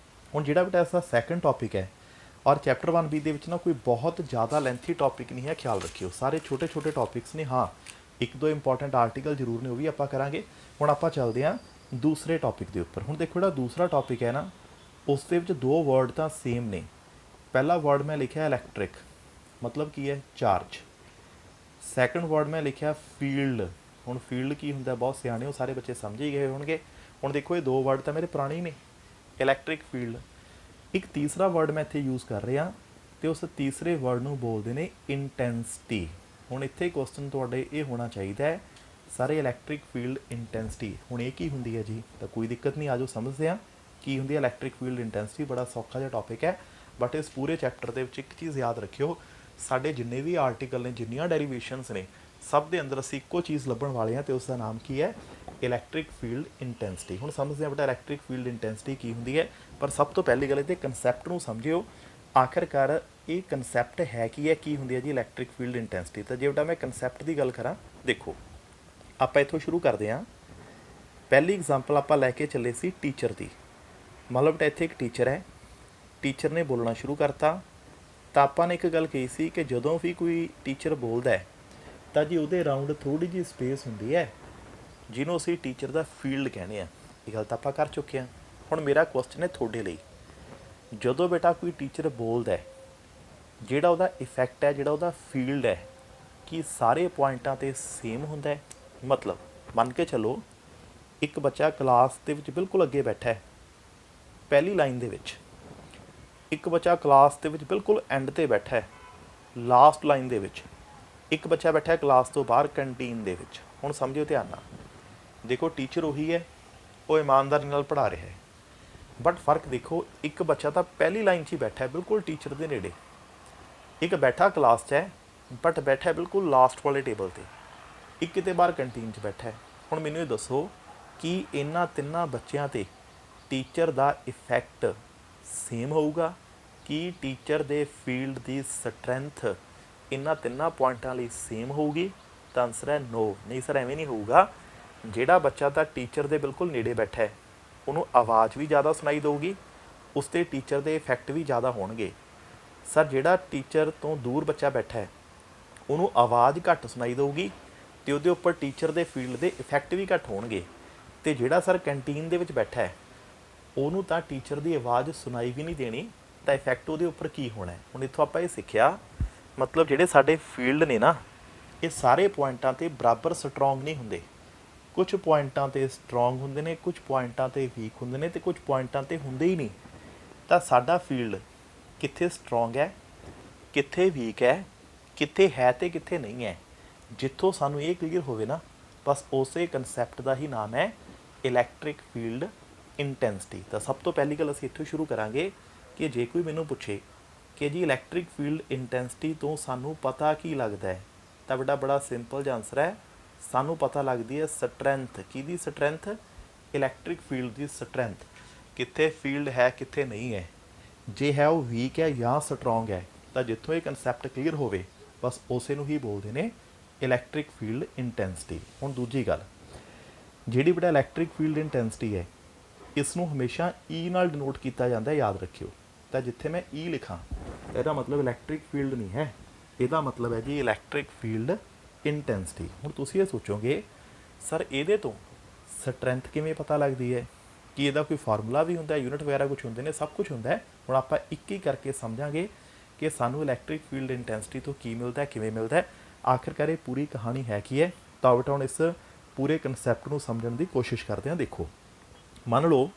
ਹੁਣ ਜਿਹੜਾ ਬੇਟਾ ਇਸਦਾ ਸੈਕੰਡ ਟੌਪਿਕ ਹੈ, ਔਰ ਚੈਪਟਰ 1B ਦੇ ਵਿੱਚ ਨਾ ਕੋਈ ਬਹੁਤ ਜ਼ਿਆਦਾ ਲੈਂਥੀ ਟੌਪਿਕ ਨਹੀਂ ਹੈ, ਖਿਆਲ ਰੱਖਿਓ ਸਾਰੇ ਛੋਟੇ ਛੋਟੇ ਟੌਪਿਕਸ ਨੇ। ਹਾਂ, ਇੱਕ ਦੋ ਇੰਪੋਰਟੈਂਟ ਆਰਟੀਕਲ ਜ਼ਰੂਰ ਨੇ, ਉਹ ਵੀ ਆਪਾਂ ਕਰਾਂਗੇ। ਹੁਣ ਆਪਾਂ ਚੱਲਦੇ ਹਾਂ ਦੂਸਰੇ ਟੌਪਿਕ ਦੇ ਉੱਪਰ। ਹੁਣ ਦੇਖੋ ਜਿਹੜਾ ਦੂਸਰਾ ਟੌਪਿਕ ਹੈ ਨਾ, ਉਸ ਦੇ ਵਿੱਚ ਦੋ ਵਰਡ ਤਾਂ ਸੇਮ ਨੇ। ਪਹਿਲਾ ਵਰਡ ਮੈਂ ਲਿਖਿਆ ਇਲੈਕਟ੍ਰਿਕ, ਮਤਲਬ ਕੀ ਹੈ? ਚਾਰਜ। ਸੈਕੰਡ ਵਰਡ ਮੈਂ ਲਿਖਿਆ ਫੀਲਡ। ਹੁਣ ਫੀਲਡ ਕੀ ਹੁੰਦਾ? ਬਹੁਤ ਸਿਆਣੇ ਹੋ, ਸਾਰੇ ਬੱਚੇ ਸਮਝ ਹੀ ਗਏ ਹੋਣਗੇ। ਹੁਣ ਦੇਖੋ ਇਹ ਦੋ ਵਰਡ ਤਾਂ ਮੇਰੇ ਪੁਰਾਣੇ ਹੀ ਨੇ, ਇਲੈਕਟ੍ਰਿਕ ਫੀਲਡ। ਇੱਕ ਤੀਸਰਾ ਵਰਡ ਮੈਂ ਇੱਥੇ ਯੂਜ਼ ਕਰ ਰਿਹਾ, ਅਤੇ ਉਸ ਤੀਸਰੇ ਵਰਡ ਨੂੰ ਬੋਲਦੇ ਨੇ ਇੰਟੈਂਸਿਟੀ। ਹੁਣ ਇੱਥੇ ਕੁਐਸਚਨ ਤੁਹਾਡੇ ਇਹ ਹੋਣਾ ਚਾਹੀਦਾ ਹੈ, ਸਾਰੇ ਇਲੈਕਟ੍ਰਿਕ ਫੀਲਡ ਇੰਟੈਂਸਿਟੀ, ਹੁਣ ਇਹ ਕੀ ਹੁੰਦੀ ਹੈ ਜੀ? ਤਾਂ ਕੋਈ ਦਿੱਕਤ ਨਹੀਂ, ਆਜੋ ਸਮਝਦੇ ਹਾਂ ਕੀ ਹੁੰਦੀ ਹੈ ਇਲੈਕਟ੍ਰਿਕ ਫੀਲਡ ਇੰਟੈਂਸਿਟੀ। ਬੜਾ ਸੌਖਾ ਜਿਹਾ ਟੌਪਿਕ ਹੈ, ਬਟ ਇਸ ਪੂਰੇ ਚੈਪਟਰ ਦੇ ਵਿੱਚ ਇੱਕ ਚੀਜ਼ ਯਾਦ ਰੱਖਿਓ, ਸਾਡੇ ਜਿੰਨੇ ਵੀ ਆਰਟੀਕਲ ਨੇ, ਜਿੰਨੀਆਂ ਡੈਰੀਵੇਸ਼ਨਸ ਨੇ, ਸਭ ਦੇ ਅੰਦਰ ਅਸੀਂ ਇੱਕੋ ਚੀਜ਼ ਲੱਭਣ ਵਾਲੇ ਹਾਂ, ਅਤੇ ਉਸ ਦਾ ਨਾਮ ਕੀ ਹੈ? Electric field intensity. ਹੁਣ ਸਮਝਦੇ ਹਾਂ ਬੇਟਾ ਇਲੈਕਟ੍ਰਿਕ ਫੀਲਡ ਇੰਟੈਂਸਿਟੀ ਕੀ ਹੁੰਦੀ ਹੈ। ਪਰ ਸਭ ਤੋਂ ਪਹਿਲੀ ਗੱਲ ਇਹਦੇ ਕਨਸੈਪਟ ਨੂੰ ਸਮਝਿਓ। ਆਖਿਰਕਾਰ ਇਹ ਕਨਸੈਪਟ ਹੈ ਕੀ ਹੈ, ਕੀ ਹੁੰਦੀ ਹੈ ਜੀ ਇਲੈਕਟ੍ਰਿਕ ਫੀਲਡ ਇੰਟੈਂਸਿਟੀ। ਤਾਂ ਜੇ ਬੇਟਾ ਮੈਂ ਕਨਸੈਪਟ ਦੀ ਗੱਲ ਕਰਾਂ, ਦੇਖੋ ਆਪਾਂ ਇੱਥੋਂ ਸ਼ੁਰੂ ਕਰਦੇ ਹਾਂ। ਪਹਿਲੀ ਐਗਜ਼ਾਮਪਲ ਆਪਾਂ ਲੈ ਕੇ ਚੱਲੇ ਸੀ ਟੀਚਰ ਦੀ। ਮੰਨ ਲਓ ਬੇਟਾ ਇੱਥੇ ਇੱਕ ਟੀਚਰ ਹੈ, ਟੀਚਰ ਨੇ ਬੋਲਣਾ ਸ਼ੁਰੂ ਕਰਤਾ। ਤਾਂ ਆਪਾਂ ਨੇ ਇੱਕ ਗੱਲ ਕਹੀ ਸੀ ਕਿ ਜਦੋਂ ਵੀ ਕੋਈ ਟੀਚਰ ਬੋਲਦਾ ਹੈ ਤਾਂ ਜੀ ਉਹਦੇ ਅਰਾਊਂਡ ਥੋੜ੍ਹੀ ਜਿਹੀ ਸਪੇਸ ਹੁੰਦੀ ਹੈ, ਜਿਹਨੂੰ ਅਸੀਂ ਟੀਚਰ ਦਾ ਫੀਲਡ ਕਹਿੰਦੇ ਹਾਂ। ਇਹ ਗੱਲ ਤਾਂ ਆਪਾਂ ਕਰ ਚੁੱਕੇ ਹਾਂ। ਹੁਣ ਮੇਰਾ ਕੁਐਸਚਨ ਹੈ ਤੁਹਾਡੇ ਲਈ, ਜਦੋਂ ਬੇਟਾ ਕੋਈ ਟੀਚਰ ਬੋਲਦਾ, ਜਿਹੜਾ ਉਹਦਾ ਇਫੈਕਟ ਹੈ, ਜਿਹੜਾ ਉਹਦਾ ਫੀਲਡ ਹੈ, ਕੀ ਸਾਰੇ ਪੁਆਇੰਟਾਂ 'ਤੇ ਸੇਮ ਹੁੰਦਾ ਹੈ? ਮਤਲਬ ਮੰਨ ਕੇ ਚੱਲੋ ਇੱਕ ਬੱਚਾ ਕਲਾਸ ਦੇ ਵਿੱਚ ਬਿਲਕੁਲ ਅੱਗੇ ਬੈਠਾ ਹੈ, ਪਹਿਲੀ ਲਾਈਨ ਦੇ ਵਿੱਚ। ਇੱਕ ਬੱਚਾ ਕਲਾਸ ਦੇ ਵਿੱਚ ਬਿਲਕੁਲ ਐਂਡ 'ਤੇ ਬੈਠਾ ਹੈ, ਲਾਸਟ ਲਾਈਨ ਦੇ ਵਿੱਚ। ਇੱਕ ਬੱਚਾ ਬੈਠਾ ਹੈ ਕਲਾਸ ਤੋਂ ਬਾਹਰ ਕੰਟੀਨ ਦੇ ਵਿੱਚ। ਹੁਣ ਸਮਝਿਓ ਧਿਆਨ ਨਾਲ, ਦੇਖੋ ਟੀਚਰ ਉਹੀ ਹੈ, ਉਹ ਇਮਾਨਦਾਰੀ ਨਾਲ ਪੜ੍ਹਾ ਰਿਹਾ ਹੈ, ਬਟ ਫਰਕ ਦੇਖੋ, ਇੱਕ ਬੱਚਾ ਤਾਂ ਪਹਿਲੀ ਲਾਈਨ 'ਚ ਹੀ ਬੈਠਾ ਹੈ ਬਿਲਕੁਲ ਟੀਚਰ ਦੇ ਨੇੜੇ, ਇੱਕ ਬੈਠਾ ਕਲਾਸ 'ਚ ਹੈ ਬਟ ਬੈਠਾ ਬਿਲਕੁਲ ਲਾਸਟ ਵਾਲੇ ਟੇਬਲ 'ਤੇ, ਇੱਕ ਕਿਤੇ ਬਾਹਰ ਕੰਟੀਨ 'ਚ ਬੈਠਾ ਹੈ। ਹੁਣ ਮੈਨੂੰ ਇਹ ਦੱਸੋ ਕਿ ਇਹਨਾਂ ਤਿੰਨਾਂ ਬੱਚਿਆਂ 'ਤੇ ਟੀਚਰ ਦਾ ਇਫੈਕਟ ਸੇਮ ਹੋਊਗਾ? ਕੀ ਟੀਚਰ ਦੇ ਫੀਲਡ ਦੀ ਸਟਰੈਂਥ ਇਹਨਾਂ ਤਿੰਨਾਂ ਪੁਆਇੰਟਾਂ ਲਈ ਸੇਮ ਹੋਊਗੀ? ਤਾਂ ਆਨਸਰ ਹੈ ਨੋ। ਨਹੀਂ ਸਰ, ਐਵੇਂ ਨਹੀਂ ਹੋਊਗਾ। ਜਿਹੜਾ ਬੱਚਾ ਤਾਂ ਟੀਚਰ ਦੇ ਬਿਲਕੁਲ ਨੇੜੇ ਬੈਠਾ ਹੈ ਉਹਨੂੰ ਆਵਾਜ਼ ਵੀ ਜ਼ਿਆਦਾ ਸੁਣਾਈ ਦੇਊਗੀ, ਉਸ 'ਤੇ ਟੀਚਰ ਦੇ ਇਫੈਕਟ ਵੀ ਜ਼ਿਆਦਾ ਹੋਣਗੇ। ਸਰ ਜਿਹੜਾ ਟੀਚਰ ਤੋਂ ਦੂਰ ਬੱਚਾ ਬੈਠਾ ਹੈ ਉਹਨੂੰ ਆਵਾਜ਼ ਘੱਟ ਸੁਣਾਈ ਦੇਊਗੀ, ਅਤੇ ਉਹਦੇ ਉੱਪਰ ਟੀਚਰ ਦੇ ਫੀਲਡ ਦੇ ਇਫੈਕਟ ਵੀ ਘੱਟ ਹੋਣਗੇ। ਅਤੇ ਜਿਹੜਾ ਸਰ ਕੰਟੀਨ ਦੇ ਵਿੱਚ ਬੈਠਾ ਹੈ ਉਹਨੂੰ ਤਾਂ ਟੀਚਰ ਦੀ ਆਵਾਜ਼ ਸੁਣਾਈ ਵੀ ਨਹੀਂ ਦੇਣੀ, ਤਾਂ ਇਫੈਕਟ ਉਹਦੇ ਉੱਪਰ ਕੀ ਹੋਣਾ ਹੈ? ਹੁਣ ਇੱਥੋਂ ਆਪਾਂ ਇਹ ਸਿੱਖਿਆ, ਮਤਲਬ ਜਿਹੜੇ ਸਾਡੇ ਫੀਲਡ ਨੇ ਨਾ, ਇਹ ਸਾਰੇ ਪੁਆਇੰਟਾਂ 'ਤੇ ਬਰਾਬਰ ਸਟਰੋਂਗ ਨਹੀਂ ਹੁੰਦੇ। ਕੁਝ ਪੁਆਇੰਟਾਂ 'ਤੇ ਸਟਰੋਂਗ ਹੁੰਦੇ ਨੇ, ਕੁਝ ਪੁਆਇੰਟਾਂ 'ਤੇ ਵੀਕ ਹੁੰਦੇ ਨੇ, ਅਤੇ ਕੁਝ ਪੁਆਇੰਟਾਂ 'ਤੇ ਹੁੰਦੇ ਹੀ ਨਹੀਂ। ਤਾਂ ਸਾਡਾ ਫੀਲਡ ਕਿੱਥੇ ਸਟਰੋਂਗ ਹੈ, ਕਿੱਥੇ ਵੀਕ ਹੈ, ਕਿੱਥੇ ਹੈ ਅਤੇ ਕਿੱਥੇ ਨਹੀਂ ਹੈ, ਜਿੱਥੋਂ ਸਾਨੂੰ ਇਹ ਕਲੀਅਰ ਹੋਵੇ ਨਾ, ਬਸ ਉਸੇ ਕਨਸੈਪਟ ਦਾ ਹੀ ਨਾਮ ਹੈ ਇਲੈਕਟ੍ਰਿਕ ਫੀਲਡ ਇੰਟੈਂਸਿਟੀ। ਤਾਂ ਸਭ ਤੋਂ ਪਹਿਲੀ ਗੱਲ ਅਸੀਂ ਇੱਥੋਂ ਸ਼ੁਰੂ ਕਰਾਂਗੇ ਕਿ ਜੇ ਕੋਈ ਮੈਨੂੰ ਪੁੱਛੇ ਕਿ ਜੀ ਇਲੈਕਟ੍ਰਿਕ ਫੀਲਡ ਇੰਟੈਂਸਿਟੀ ਤੋਂ ਸਾਨੂੰ ਪਤਾ ਕੀ ਲੱਗਦਾ ਹੈ, ਤਾਂ ਬੇਟਾ ਬੜਾ ਸਿੰਪਲ ਜਿਹਾ ਆਨਸਰ ਹੈ, ਸਾਨੂੰ ਪਤਾ ਲੱਗਦੀ ਹੈ ਸਟਰੈਂਥ। ਕਿਹਦੀ ਸਟਰੈਂਥ? ਇਲੈਕਟ੍ਰਿਕ ਫੀਲਡ ਦੀ ਸਟਰੈਂਥ। ਕਿੱਥੇ ਫੀਲਡ ਹੈ, ਕਿੱਥੇ ਨਹੀਂ ਹੈ, ਜੇ ਹੈ ਉਹ ਵੀਕ ਹੈ ਜਾਂ ਸਟਰੋਂਗ ਹੈ। ਤਾਂ ਜਿੱਥੋਂ ਇਹ ਕਨਸੈਪਟ ਕਲੀਅਰ ਹੋਵੇ ਬਸ ਉਸੇ ਨੂੰ ਹੀ ਬੋਲਦੇ ਨੇ ਇਲੈਕਟ੍ਰਿਕ ਫੀਲਡ ਇੰਟੈਂਸਿਟੀ। ਹੁਣ ਦੂਜੀ ਗੱਲ, ਜਿਹੜੀ ਬੇਟਾ ਇਲੈਕਟ੍ਰਿਕ ਫੀਲਡ ਇੰਟੈਂਸਿਟੀ ਹੈ, ਇਸ ਨੂੰ ਹਮੇਸ਼ਾ E ਨਾਲ ਡਿਨੋਟ ਕੀਤਾ ਜਾਂਦਾ, ਯਾਦ ਰੱਖਿਓ। ਤਾਂ ਜਿੱਥੇ ਮੈਂ E ਲਿਖਾਂ ਇਹਦਾ ਮਤਲਬ ਇਲੈਕਟ੍ਰਿਕ ਫੀਲਡ ਨਹੀਂ ਹੈ, ਇਹਦਾ ਮਤਲਬ ਹੈ ਜੀ ਇਲੈਕਟ੍ਰਿਕ ਫੀਲਡ ਇੰਟੈਂਸਿਟੀ। ਹੁਣ ਤੁਸੀਂ ਇਹ ਸੋਚੋਗੇ ਸਰ ਇਹਦੇ ਤੋਂ ਸਟਰੈਂਥ ਕਿਵੇਂ ਪਤਾ ਲੱਗਦੀ ਹੈ, ਕਿ ਇਹਦਾ ਕੋਈ ਫਾਰਮੂਲਾ ਵੀ ਹੁੰਦਾ, ਯੂਨਿਟ ਵਗੈਰਾ ਕੁਝ ਹੁੰਦੇ ਨੇ, ਸਭ ਕੁਝ ਹੁੰਦਾ ਹੈ। ਹੁਣ ਆਪਾਂ ਇੱਕ ਹੀ ਕਰਕੇ ਸਮਝਾਂਗੇ ਕਿ ਸਾਨੂੰ ਇਲੈਕਟ੍ਰਿਕ ਫੀਲਡ ਇੰਟੈਂਸਿਟੀ ਤੋਂ ਕੀ ਮਿਲਦਾ, ਕਿਵੇਂ ਮਿਲਦਾ ਹੈ। ਆਖਿਰਕਾਰ ਇਹ ਪੂਰੀ ਕਹਾਣੀ ਹੈ ਕੀ ਹੈ, ਤਾਂ ਬੇਟਾ ਹੁਣ ਇਸ ਪੂਰੇ ਕਨਸੈਪਟ ਨੂੰ ਸਮਝਣ ਦੀ ਕੋਸ਼ਿਸ਼ ਕਰਦੇ ਹਾਂ। ਦੇਖੋ, ਮੰਨ ਲਓ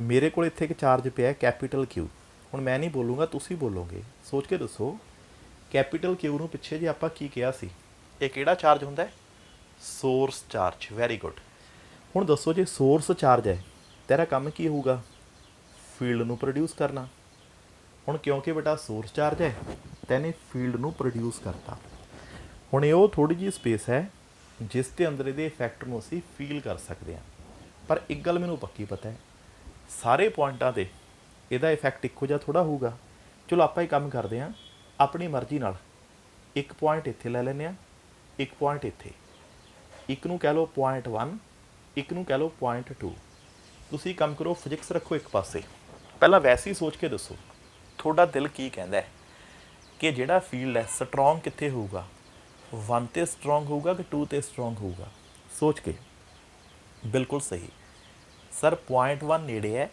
ਮੇਰੇ ਕੋਲ ਇੱਥੇ ਇੱਕ ਚਾਰਜ ਪਿਆ ਕੈਪੀਟਲ ਕਿਊ। ਹੁਣ ਮੈਂ ਨਹੀਂ ਬੋਲੂੰਗਾ, ਤੁਸੀਂ ਬੋਲੋਗੇ। ਸੋਚ ਕੇ ਦੱਸੋ, ਕੈਪੀਟਲ ਕਿਊ ਨੂੰ ਪਿੱਛੇ ਜੇ ਆਪਾਂ ਕੀ ਕਿਹਾ ਸੀ, ਇਹ ਕਿਹੜਾ ਚਾਰਜ ਹੁੰਦਾ ਹੈ? Source charge. Very good. ਹੁਣ ਦੱਸੋ, ਜੇ ਸੋਰਸ ਚਾਰਜ ਹੈ ਤੇਰਾ ਕੰਮ ਕੀ ਹੋਊਗਾ? ਫੀਲਡ ਨੂੰ ਪ੍ਰੋਡਿਊਸ ਕਰਨਾ। ਹੁਣ ਕਿਉਂਕਿ ਬੇਟਾ ਸੋਰਸ ਚਾਰਜ ਹੈ ਤੈਨੇ ਫੀਲਡ ਨੂੰ ਪ੍ਰੋਡਿਊਸ ਕਰਤਾ। ਹੁਣ ਇਹ ਉਹ ਥੋੜ੍ਹੀ ਜਿਹੀ ਸਪੇਸ ਹੈ ਜਿਸ ਦੇ ਅੰਦਰ ਇਹਦੇ ਇਫੈਕਟ ਨੂੰ ਅਸੀਂ ਫੀਲ ਕਰ ਸਕਦੇ ਹਾਂ। ਪਰ ਇੱਕ ਗੱਲ ਮੈਨੂੰ ਪੱਕੀ ਪਤਾ ਹੈ, ਸਾਰੇ ਪੁਆਇੰਟਾਂ 'ਤੇ ਇਹਦਾ ਇਫੈਕਟ ਇੱਕੋ ਜਿਹਾ ਥੋੜ੍ਹਾ ਹੋਊਗਾ। ਚਲੋ ਆਪਾਂ ਇਹ ਕੰਮ ਕਰਦੇ ਹਾਂ, ਆਪਣੀ ਮਰਜ਼ੀ ਨਾਲ ਇੱਕ ਪੁਆਇੰਟ ਇੱਥੇ ਲੈ ਲੈਂਦੇ ਹਾਂ, ਇੱਕ ਪੁਆਇੰਟ ਇੱਥੇ। ਇੱਕ ਨੂੰ ਕਹਿ ਲਓ ਪੁਆਇੰਟ 1, ਇੱਕ ਨੂੰ ਕਹਿ ਲਓ ਪੁਆਇੰਟ 2। ਤੁਸੀਂ ਕੰਮ ਕਰੋ, ਫਿਜ਼ਿਕਸ ਰੱਖੋ ਇੱਕ ਪਾਸੇ। ਪਹਿਲਾਂ ਵੈਸੇ ਹੀ ਸੋਚ ਕੇ ਦੱਸੋ, ਤੁਹਾਡਾ ਦਿਲ ਕੀ ਕਹਿੰਦਾ ਹੈ ਕਿ ਜਿਹੜਾ ਫੀਲਡ ਹੈ ਸਟਰੋਂਗ ਕਿੱਥੇ ਹੋਊਗਾ? 1 'ਤੇ ਸਟਰੋਂਗ ਹੋਊਗਾ ਕਿ 2 'ਤੇ ਸਟਰੋਂਗ ਹੋਊਗਾ? ਸੋਚ ਕੇ। ਬਿਲਕੁਲ ਸਹੀ ਸਰ, ਪੁਆਇੰਟ 1 ਨੇੜੇ ਹੈ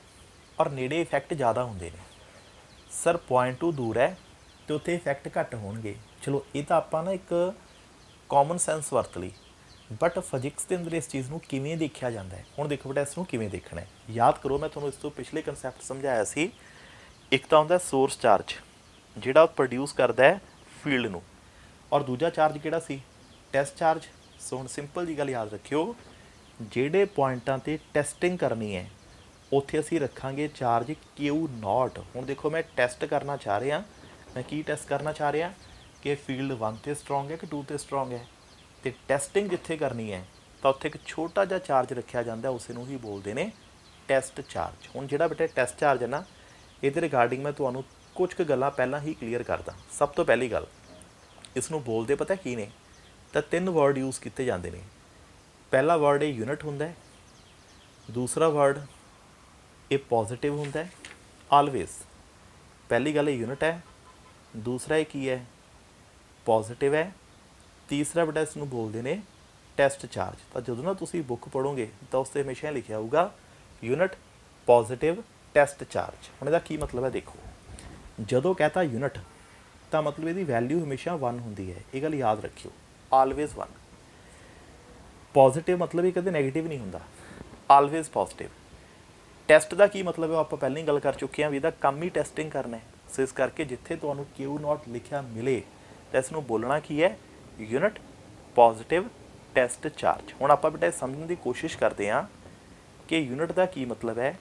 ਔਰ ਨੇੜੇ ਇਫੈਕਟ ਜ਼ਿਆਦਾ ਹੁੰਦੇ ਨੇ। ਸਰ ਪੁਆਇੰਟ 2 ਦੂਰ ਹੈ ਅਤੇ ਉੱਥੇ ਇਫੈਕਟ ਘੱਟ ਹੋਣਗੇ। ਚਲੋ ਇਹ ਤਾਂ ਆਪਾਂ ਨਾ ਇੱਕ ਕਾਮਨ ਸੈਂਸ ਵਰਤ ਲਈ, ਬਟ ਫਿਜ਼ਿਕਸ ਦੇ ਅੰਦਰ ਇਸ ਚੀਜ਼ ਨੂੰ ਕਿਵੇਂ ਦੇਖਿਆ ਜਾਂਦਾ ਹੈ? ਹੁਣ ਦੇਖੋ ਬੇਟਾ, ਇਸ ਨੂੰ ਕਿਵੇਂ ਦੇਖਣਾ ਹੈ। ਯਾਦ ਕਰੋ, ਮੈਂ ਤੁਹਾਨੂੰ ਇਸ ਤੋਂ ਪਿਛਲੇ ਕਨਸੈਪਟ ਸਮਝਾਇਆ ਸੀ। ਇੱਕ ਤਾਂ ਹੁੰਦਾ ਸੋਰਸ ਚਾਰਜ, ਜਿਹੜਾ ਪ੍ਰੋਡਿਊਸ ਕਰਦਾ ਹੈ ਫੀਲਡ ਨੂੰ, ਔਰ ਦੂਜਾ ਚਾਰਜ ਕਿਹੜਾ ਸੀ? Test charge. ਸੋ ਹੁਣ ਸਿੰਪਲ ਜੀ ਗੱਲ ਯਾਦ ਰੱਖਿਓ, ਜਿਹੜੇ ਪੁਆਇੰਟਾਂ 'ਤੇ ਟੈਸਟਿੰਗ ਕਰਨੀ ਹੈ ਉੱਥੇ ਅਸੀਂ ਰੱਖਾਂਗੇ ਚਾਰਜ Q0। ਹੁਣ ਦੇਖੋ, ਮੈਂ ਟੈਸਟ ਕਰਨਾ ਚਾਹ ਰਿਹਾ, ਮੈਂ ਕੀ ਟੈਸਟ ਕਰਨਾ ਚਾਹ ਰਿਹਾ ਕਿ ਫੀਲਡ 1 'ਤੇ ਸਟਰੋਂਗ ਹੈ ਕਿ 2 'ਤੇ ਸਟਰੋਂਗ ਹੈ। ਅਤੇ ਟੈਸਟਿੰਗ ਜਿੱਥੇ ਕਰਨੀ ਹੈ ਤਾਂ ਉੱਥੇ ਇੱਕ ਛੋਟਾ ਜਿਹਾ ਚਾਰਜ ਰੱਖਿਆ ਜਾਂਦਾ, ਉਸੇ ਨੂੰ ਹੀ ਬੋਲਦੇ ਨੇ ਟੈਸਟ ਚਾਰਜ। ਹੁਣ ਜਿਹੜਾ ਬੇਟਾ ਟੈਸਟ ਚਾਰਜ ਹੈ ਨਾ, ਇਹਦੇ ਰਿਗਾਰਡਿੰਗ ਮੈਂ ਤੁਹਾਨੂੰ ਕੁਝ ਕੁ ਗੱਲਾਂ ਪਹਿਲਾਂ ਹੀ ਕਲੀਅਰ ਕਰਦਾ। ਸਭ ਤੋਂ ਪਹਿਲੀ ਗੱਲ, ਇਸ ਨੂੰ ਬੋਲਦੇ ਪਤਾ ਕੀ ਨੇ? ਤਾਂ 3 ਵਰਡ ਯੂਜ਼ ਕੀਤੇ ਜਾਂਦੇ ਨੇ। ਪਹਿਲਾ ਵਰਡ ਇਹ ਯੂਨਿਟ ਹੁੰਦਾ ਹੈ, ਦੂਸਰਾ ਵਰਡ ਇਹ ਪੋਜ਼ੀਟਿਵ ਹੁੰਦਾ ਹੈ, ਆਲਵੇਜ਼। ਪਹਿਲੀ ਗੱਲ ਇਹ ਯੂਨਿਟ ਹੈ, ਦੂਸਰਾ ਇਹ ਕੀ ਹੈ? ਪੋਜ਼ੀਟਿਵ ਹੈ, ਤੀਸਰਾ ਬੇਟਾ ਇਸ ਨੂੰ ਬੋਲਦੇ ਨੇ ਟੈਸਟ ਚਾਰਜ। ਤਾਂ ਜਦੋਂ ਨਾ ਤੁਸੀਂ ਬੁੱਕ ਪੜ੍ਹੋਗੇ ਤਾਂ ਉਸ 'ਤੇ ਹਮੇਸ਼ਾ ਲਿਖਿਆ ਹੋਊਗਾ ਯੂਨਿਟ, ਪੋਜ਼ੀਟਿਵ, ਟੈਸਟ ਚਾਰਜ। ਹੁਣ ਇਹਦਾ ਕੀ ਮਤਲਬ ਹੈ? ਦੇਖੋ, ਜਦੋਂ ਕਹਤਾ ਯੂਨਿਟ ਤਾਂ ਮਤਲਬ ਇਹਦੀ ਵੈਲਿਊ ਹਮੇਸ਼ਾ 1 ਹੁੰਦੀ ਹੈ। ਇਹ ਗੱਲ ਯਾਦ ਰੱਖਿਓ, ਆਲਵੇਜ਼ 1। ਪੋਜ਼ੀਟਿਵ ਮਤਲਬ ਇਹ ਕਦੇ ਨੈਗੇਟਿਵ ਨਹੀਂ ਹੁੰਦਾ, ਆਲਵੇਜ਼ ਪੋਜ਼ੀਟਿਵ। ਟੈਸਟ ਦਾ ਕੀ ਮਤਲਬ ਹੈ? ਆਪਾਂ ਪਹਿਲਾਂ ਹੀ ਗੱਲ ਕਰ ਚੁੱਕੇ ਹਾਂ ਵੀ ਇਹਦਾ ਕੰਮ ਹੀ ਟੈਸਟਿੰਗ ਕਰਨਾ ਹੈ। ਸੋ ਇਸ ਕਰਕੇ ਜਿੱਥੇ ਤੁਹਾਨੂੰ Q0 ਲਿਖਿਆ ਮਿਲੇ ਤਾਂ ਇਸ ਨੂੰ ਬੋਲਣਾ ਕੀ ਹੈ? Unit, positive, test charge. ਹੁਣ ਆਪਾਂ ਬੇਟਾ ਸਮਝਣ ਦੀ ਕੋਸ਼ਿਸ਼ ਕਰਦੇ ਹਾਂ ਕਿ ਯੂਨਿਟ ਦਾ ਕੀ ਮਤਲਬ ਹੈ,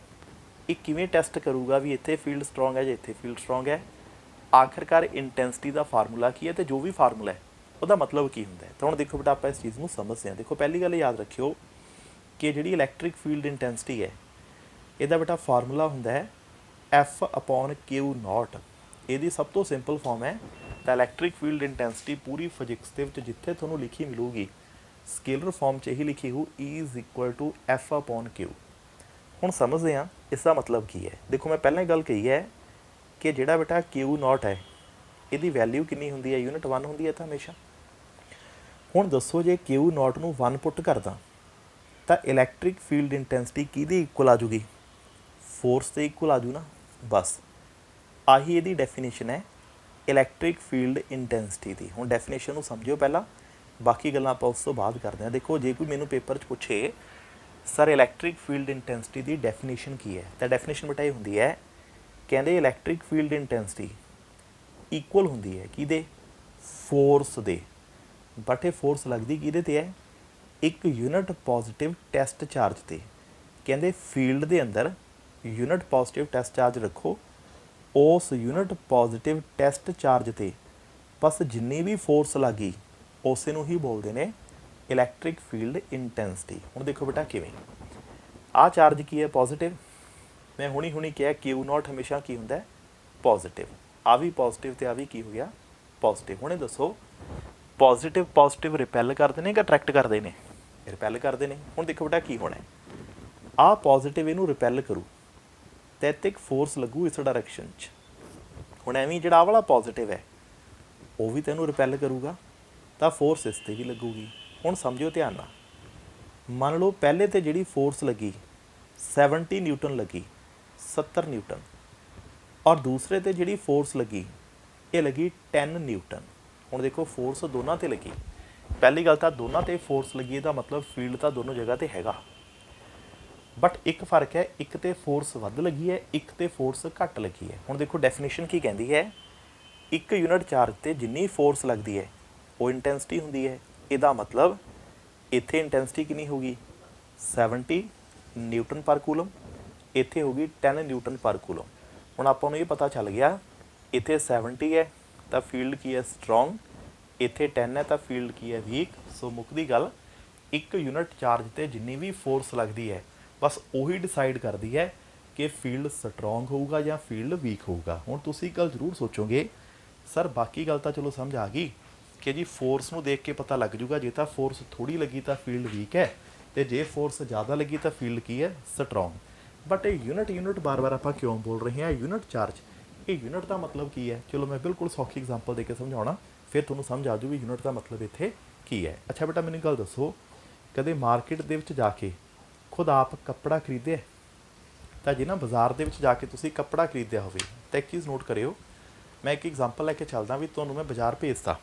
ਇਹ ਕਿਵੇਂ ਟੈਸਟ ਕਰੂਗਾ ਵੀ ਇੱਥੇ ਫੀਲਡ ਸਟਰੋਂਗ ਹੈ ਜਾਂ ਇੱਥੇ ਫੀਲਡ ਸਟਰੋਂਗ ਹੈ। ਆਖਿਰਕਾਰ ਇੰਟੈਂਸਿਟੀ ਦਾ ਫਾਰਮੂਲਾ ਕੀ ਹੈ ਅਤੇ ਜੋ ਵੀ ਫਾਰਮੂਲਾ ਹੈ ਉਹਦਾ ਮਤਲਬ ਕੀ ਹੁੰਦਾ ਹੈ। ਤਾਂ ਹੁਣ ਦੇਖੋ ਬੇਟਾ, ਆਪਾਂ ਇਸ ਚੀਜ਼ ਨੂੰ ਸਮਝਦੇ ਹਾਂ। ਦੇਖੋ, ਪਹਿਲੀ ਗੱਲ ਯਾਦ ਰੱਖਿਓ ਕਿ ਜਿਹੜੀ ਇਲੈਕਟ੍ਰਿਕ ਫੀਲਡ ਇੰਟੈਂਸਿਟੀ ਹੈ, ਇਹਦਾ ਬੇਟਾ ਫਾਰਮੂਲਾ ਹੁੰਦਾ ਹੈ F/Q0। ਇਹਦੀ ਸਭ ਤੋਂ ਸਿੰਪਲ ਫਾਰਮ ਹੈ ਤਾਂ ਇਲੈਕਟ੍ਰਿਕ ਫੀਲਡ ਇੰਟੈਂਸਿਟੀ ਪੂਰੀ ਫਿਜ਼ਿਕਸ ਦੇ ਵਿੱਚ ਜਿੱਥੇ ਤੁਹਾਨੂੰ ਲਿਖੀ ਮਿਲੂਗੀ, ਸਕੇਲਰ ਫਾਰਮ 'ਚ ਇਹੀ ਲਿਖੀ ਹੋਊ E=F/Q। ਹੁਣ ਸਮਝਦੇ ਹਾਂ ਇਸ ਦਾ ਮਤਲਬ ਕੀ ਹੈ। ਦੇਖੋ, ਮੈਂ ਪਹਿਲਾਂ ਹੀ ਗੱਲ ਕਹੀ ਹੈ ਕਿ ਜਿਹੜਾ ਬੇਟਾ Q0 ਹੈ ਇਹਦੀ ਵੈਲਿਊ ਕਿੰਨੀ ਹੁੰਦੀ ਹੈ? ਯੂਨਿਟ 1 ਹੁੰਦੀ ਹੈ ਤਾਂ ਹਮੇਸ਼ਾ। ਹੁਣ ਦੱਸੋ, ਜੇ Q0 ਨੂੰ 1 ਪੁੱਟ ਕਰਦਾ ਤਾਂ ਇਲੈਕਟ੍ਰਿਕ ਫੀਲਡ ਇੰਟੈਂਸਿਟੀ ਕਿਹਦੀ ਇਕੁਅਲ ਆ ਜੂਗੀ? ਫੋਰਸ ਦੇ ਇਕੁਅਲ ਆ ਜੂ ਨਾ, ਬਸ। ਆਹੀ ਇਹਦੀ ਡੈਫੀਨੇਸ਼ਨ ਹੈ ਇਲੈਕਟ੍ਰਿਕ ਫੀਲਡ ਇੰਟੈਂਸਿਟੀ ਦੀ। ਹੁਣ ਡੈਫੀਨੇਸ਼ਨ ਨੂੰ ਸਮਝਿਓ ਪਹਿਲਾਂ, ਬਾਕੀ ਗੱਲਾਂ ਆਪਾਂ ਉਸ ਤੋਂ ਬਾਅਦ ਕਰਦੇ ਹਾਂ। ਦੇਖੋ, ਜੇ ਕੋਈ ਮੈਨੂੰ ਪੇਪਰ 'ਚ ਪੁੱਛੇ ਸਰ ਇਲੈਕਟ੍ਰਿਕ ਫੀਲਡ ਇੰਟੈਂਸਿਟੀ ਦੀ ਡੈਫੀਨੇਸ਼ਨ ਕੀ ਹੈ, ਤਾਂ ਡੈਫੀਨੇਸ਼ਨ ਬੇਟਾ ਇਹ ਹੁੰਦੀ ਹੈ, ਕਹਿੰਦੇ ਇਲੈਕਟ੍ਰਿਕ ਫੀਲਡ ਇੰਟੈਂਸਿਟੀ ਇਕੁਅਲ ਹੁੰਦੀ ਹੈ ਕਿਹਦੇ? ਫੋਰਸ ਦੇ। ਬਟ ਇਹ ਫੋਰਸ ਲੱਗਦੀ ਕਿਹਦੇ 'ਤੇ ਹੈ? ਇੱਕ ਯੂਨਿਟ ਪੋਜ਼ੀਟਿਵ ਟੈਸਟ ਚਾਰਜ 'ਤੇ। ਕਹਿੰਦੇ ਫੀਲਡ ਦੇ ਅੰਦਰ ਯੂਨਿਟ ਪੋਜ਼ੀਟਿਵ ਟੈਸਟ ਚਾਰਜ ਰੱਖੋ, ਉਸ ਯੂਨਿਟ ਪੋਜ਼ੀਟਿਵ ਟੈਸਟ ਚਾਰਜ 'ਤੇ ਬਸ ਜਿੰਨੀ ਵੀ ਫੋਰਸ ਲੱਗੀ ਉਸੇ ਨੂੰ ਹੀ ਬੋਲਦੇ ਨੇ ਇਲੈਕਟ੍ਰਿਕ ਫੀਲਡ ਇੰਟੈਂਸਿਟੀ। ਹੁਣ ਦੇਖੋ ਬੇਟਾ ਕਿਵੇਂ, ਆਹ ਚਾਰਜ ਕੀ ਹੈ? ਪੋਜ਼ੀਟਿਵ। ਮੈਂ ਹੁਣੀ ਕਿਹਾ Q0 ਹਮੇਸ਼ਾ ਕੀ ਹੁੰਦਾ ਹੈ? ਪੋਜ਼ੀਟਿਵ। ਆ ਵੀ ਪੋਜ਼ੀਟਿਵ ਅਤੇ ਆ ਵੀ ਕੀ ਹੋ ਗਿਆ? ਪੋਜ਼ੀਟਿਵ। ਹੁਣ ਇਹ ਦੱਸੋ, ਪੋਜ਼ੀਟਿਵ ਰਿਪੈਲ ਕਰਦੇ ਨੇ ਕਿ ਅਟਰੈਕਟ ਕਰਦੇ ਨੇ? ਰਿਪੈਲ ਕਰਦੇ ਨੇ। ਹੁਣ ਦੇਖੋ ਬੇਟਾ ਕੀ ਹੋਣਾ, ਆਹ ਪੋਜ਼ੀਟਿਵ ਇਹਨੂੰ ਰਿਪੈਲ ਕਰੂ ਅਤੇ ਇੱਥੇ ਇੱਕ ਫੋਰਸ ਲੱਗੂ ਇਸ ਡਾਇਰੈਕਸ਼ਨ 'ਚ। ਹੁਣ ਐਵੇਂ ਜਿਹੜਾ ਆਹ ਵਾਲਾ ਪੋਜ਼ੀਟਿਵ ਹੈ ਉਹ ਵੀ ਤੈਨੂੰ ਰਿਪੈਲ ਕਰੂਗਾ, ਤਾਂ ਫੋਰਸ ਇਸ ਤੇ ਵੀ ਲੱਗੂਗੀ। ਹੁਣ ਸਮਝਿਓ ਧਿਆਨ ਨਾਲ, ਮੰਨ ਲਓ ਪਹਿਲੇ ਤੇ ਜਿਹੜੀ ਫੋਰਸ ਲੱਗੀ 70 ਨਿਊਟਨ ਲੱਗੀ, 70 ਨਿਊਟਨ, ਔਰ ਦੂਸਰੇ ਤੇ ਜਿਹੜੀ ਫੋਰਸ ਲੱਗੀ ਇਹ ਲੱਗੀ 10 ਨਿਊਟਨ। ਹੁਣ ਦੇਖੋ ਫੋਰਸ ਦੋਨਾਂ ਤੇ ਲੱਗੀ, ਪਹਿਲੀ ਗੱਲ ਤਾਂ ਦੋਨਾਂ ਤੇ ਫੋਰਸ ਲੱਗੀ, ਇਹਦਾ ਮਤਲਬ ਫੀਲਡ ਤਾਂ ਦੋਨੋਂ ਜਗ੍ਹਾ ਤੇ ਹੈਗਾ, ਬਟ ਇੱਕ ਫਰਕ ਹੈ, ਇੱਕ ਤੇ ਫੋਰਸ ਵੱਧ ਲੱਗੀ ਹੈ, ਇੱਕ ਤੇ ਫੋਰਸ ਘੱਟ ਲੱਗੀ ਹੈ। ਹੁਣ ਦੇਖੋ ਡੈਫੀਨੇਸ਼ਨ ਕੀ ਕਹਿੰਦੀ ਹੈ, ਇੱਕ ਯੂਨਿਟ ਚਾਰਜ ਤੇ ਜਿੰਨੀ ਫੋਰਸ ਲੱਗਦੀ ਹੈ ਉਹ ਇੰਟੈਂਸਿਟੀ ਹੁੰਦੀ ਹੈ। ਇਹਦਾ ਮਤਲਬ ਇੱਥੇ ਇੰਟੈਂਸਿਟੀ ਕਿੰਨੀ ਹੋਗੀ 70 ਨਿਊਟਨ ਪਰ ਕੂਲਮ, ਇੱਥੇ ਹੋਗੀ 10 ਨਿਊਟਨ ਪਰ ਕੂਲਮ। ਹੁਣ ਆਪਾਂ ਨੂੰ ਇਹ ਪਤਾ ਚੱਲ ਗਿਆ ਇੱਥੇ 70 ਹੈ ਤਾਂ ਫੀਲਡ ਕੀ ਹੈ ਸਟਰੋਂਗ, ਇੱਥੇ 10 ਹੈ ਤਾਂ ਫੀਲਡ ਕੀ ਹੈ ਵੀਕ। ਸੋ ਮੁੱਕਦੀ ਗੱਲ, ਇੱਕ ਯੂਨਿਟ ਚਾਰਜ ਤੇ ਜਿੰਨੀ ਵੀ ਫੋਰਸ ਲੱਗਦੀ ਹੈ ਬਸ ਉਹੀ ਡਿਸਾਈਡ ਕਰਦੀ ਹੈ ਕਿ ਫੀਲਡ ਸਟਰੋਂਗ ਹੋਊਗਾ ਜਾਂ ਫੀਲਡ ਵੀਕ ਹੋਊਗਾ। ਹੁਣ ਤੁਸੀਂ ਇੱਕ ਗੱਲ ਜ਼ਰੂਰ ਸੋਚੋਗੇ, ਸਰ ਬਾਕੀ ਗੱਲ ਤਾਂ ਚਲੋ ਸਮਝ ਆ ਗਈ ਕਿ ਜੀ ਫੋਰਸ ਨੂੰ ਦੇਖ ਕੇ ਪਤਾ ਲੱਗ ਜੂਗਾ, ਜੇ ਤਾਂ ਫੋਰਸ ਥੋੜੀ ਲੱਗੀ ਤਾਂ ਫੀਲਡ ਵੀਕ ਹੈ, ਤੇ ਜੇ ਫੋਰਸ ਜ਼ਿਆਦਾ ਲੱਗੀ ਤਾਂ ਫੀਲਡ ਕੀ ਹੈ ਸਟਰੋਂਗ। ਬਟ ਇਹ ਯੂਨਿਟ ਬਾਰ-ਬਾਰ ਆਪਾਂ ਕਿਉਂ ਬੋਲ ਰਹੇ ਹਾਂ ਯੂਨਿਟ ਚਾਰਜ, ਇਹ ਯੂਨਿਟ ਦਾ ਮਤਲਬ ਕੀ ਹੈ। ਚਲੋ ਮੈਂ ਬਿਲਕੁਲ ਸੌਖੀ ਐਗਜ਼ਾਮਪਲ ਦੇ ਕੇ ਸਮਝਾਉਣਾ, ਫਿਰ ਤੁਹਾਨੂੰ ਸਮਝ ਆ ਜੂ ਵੀ ਯੂਨਿਟ ਦਾ ਮਤਲਬ ਇੱਥੇ ਕੀ ਹੈ। ਅੱਛਾ ਬੇਟਾ ਮੈਨੂੰ ਗੱਲ ਦੱਸੋ, ਕਦੇ ਮਾਰਕੀਟ ਦੇ ਵਿੱਚ ਜਾ ਕੇ ਖੁਦ ਆਪ ਕੱਪੜਾ ਖਰੀਦਿਆ? ਤਾਂ ਜੇ ਨਾ ਬਾਜ਼ਾਰ ਦੇ ਵਿੱਚ ਜਾ ਕੇ ਤੁਸੀਂ ਕੱਪੜਾ ਖਰੀਦਿਆ ਹੋਵੇ ਤਾਂ ਇੱਕ ਚੀਜ਼ ਨੋਟ ਕਰਿਓ, ਮੈਂ ਇੱਕ ਐਗਜ਼ਾਮਪਲ ਲੈ ਕੇ ਚੱਲਦਾ ਵੀ ਤੁਹਾਨੂੰ ਮੈਂ ਬਾਜ਼ਾਰ ਭੇਜਤਾ,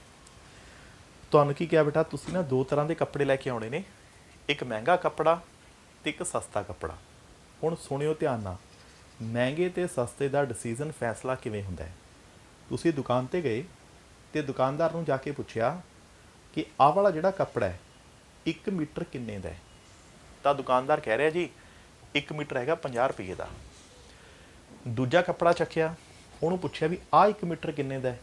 ਤੁਹਾਨੂੰ ਕੀ ਕਿਹਾ ਬੇਟਾ ਤੁਸੀਂ ਨਾ ਦੋ ਤਰ੍ਹਾਂ ਦੇ ਕੱਪੜੇ ਲੈ ਕੇ ਆਉਣੇ ਨੇ, ਇੱਕ ਮਹਿੰਗਾ ਕੱਪੜਾ ਅਤੇ ਇੱਕ ਸਸਤਾ ਕੱਪੜਾ। ਹੁਣ ਸੁਣਿਓ ਧਿਆਨ ਨਾਲ, ਮਹਿੰਗੇ ਅਤੇ ਸਸਤੇ ਦਾ ਡਿਸੀਜ਼ਨ ਫੈਸਲਾ ਕਿਵੇਂ ਹੁੰਦਾ ਹੈ। ਤੁਸੀਂ ਦੁਕਾਨ 'ਤੇ ਗਏ ਅਤੇ ਦੁਕਾਨਦਾਰ ਨੂੰ ਜਾ ਕੇ ਪੁੱਛਿਆ ਕਿ ਆਹ ਵਾਲਾ ਜਿਹੜਾ ਕੱਪੜਾ ਹੈ 1 ਮੀਟਰ ਕਿੰਨੇ ਦਾ ਹੈ, ਤਾਂ ਦੁਕਾਨਦਾਰ ਕਹਿ ਰਿਹਾ ਜੀ 1 ਮੀਟਰ ਹੈਗਾ 50 ਰੁਪਏ ਦਾ। ਦੂਜਾ ਕੱਪੜਾ ਚੱਕਿਆ, ਉਹਨੂੰ ਪੁੱਛਿਆ ਵੀ ਆਹ 1 ਮੀਟਰ ਕਿੰਨੇ ਦਾ ਹੈ,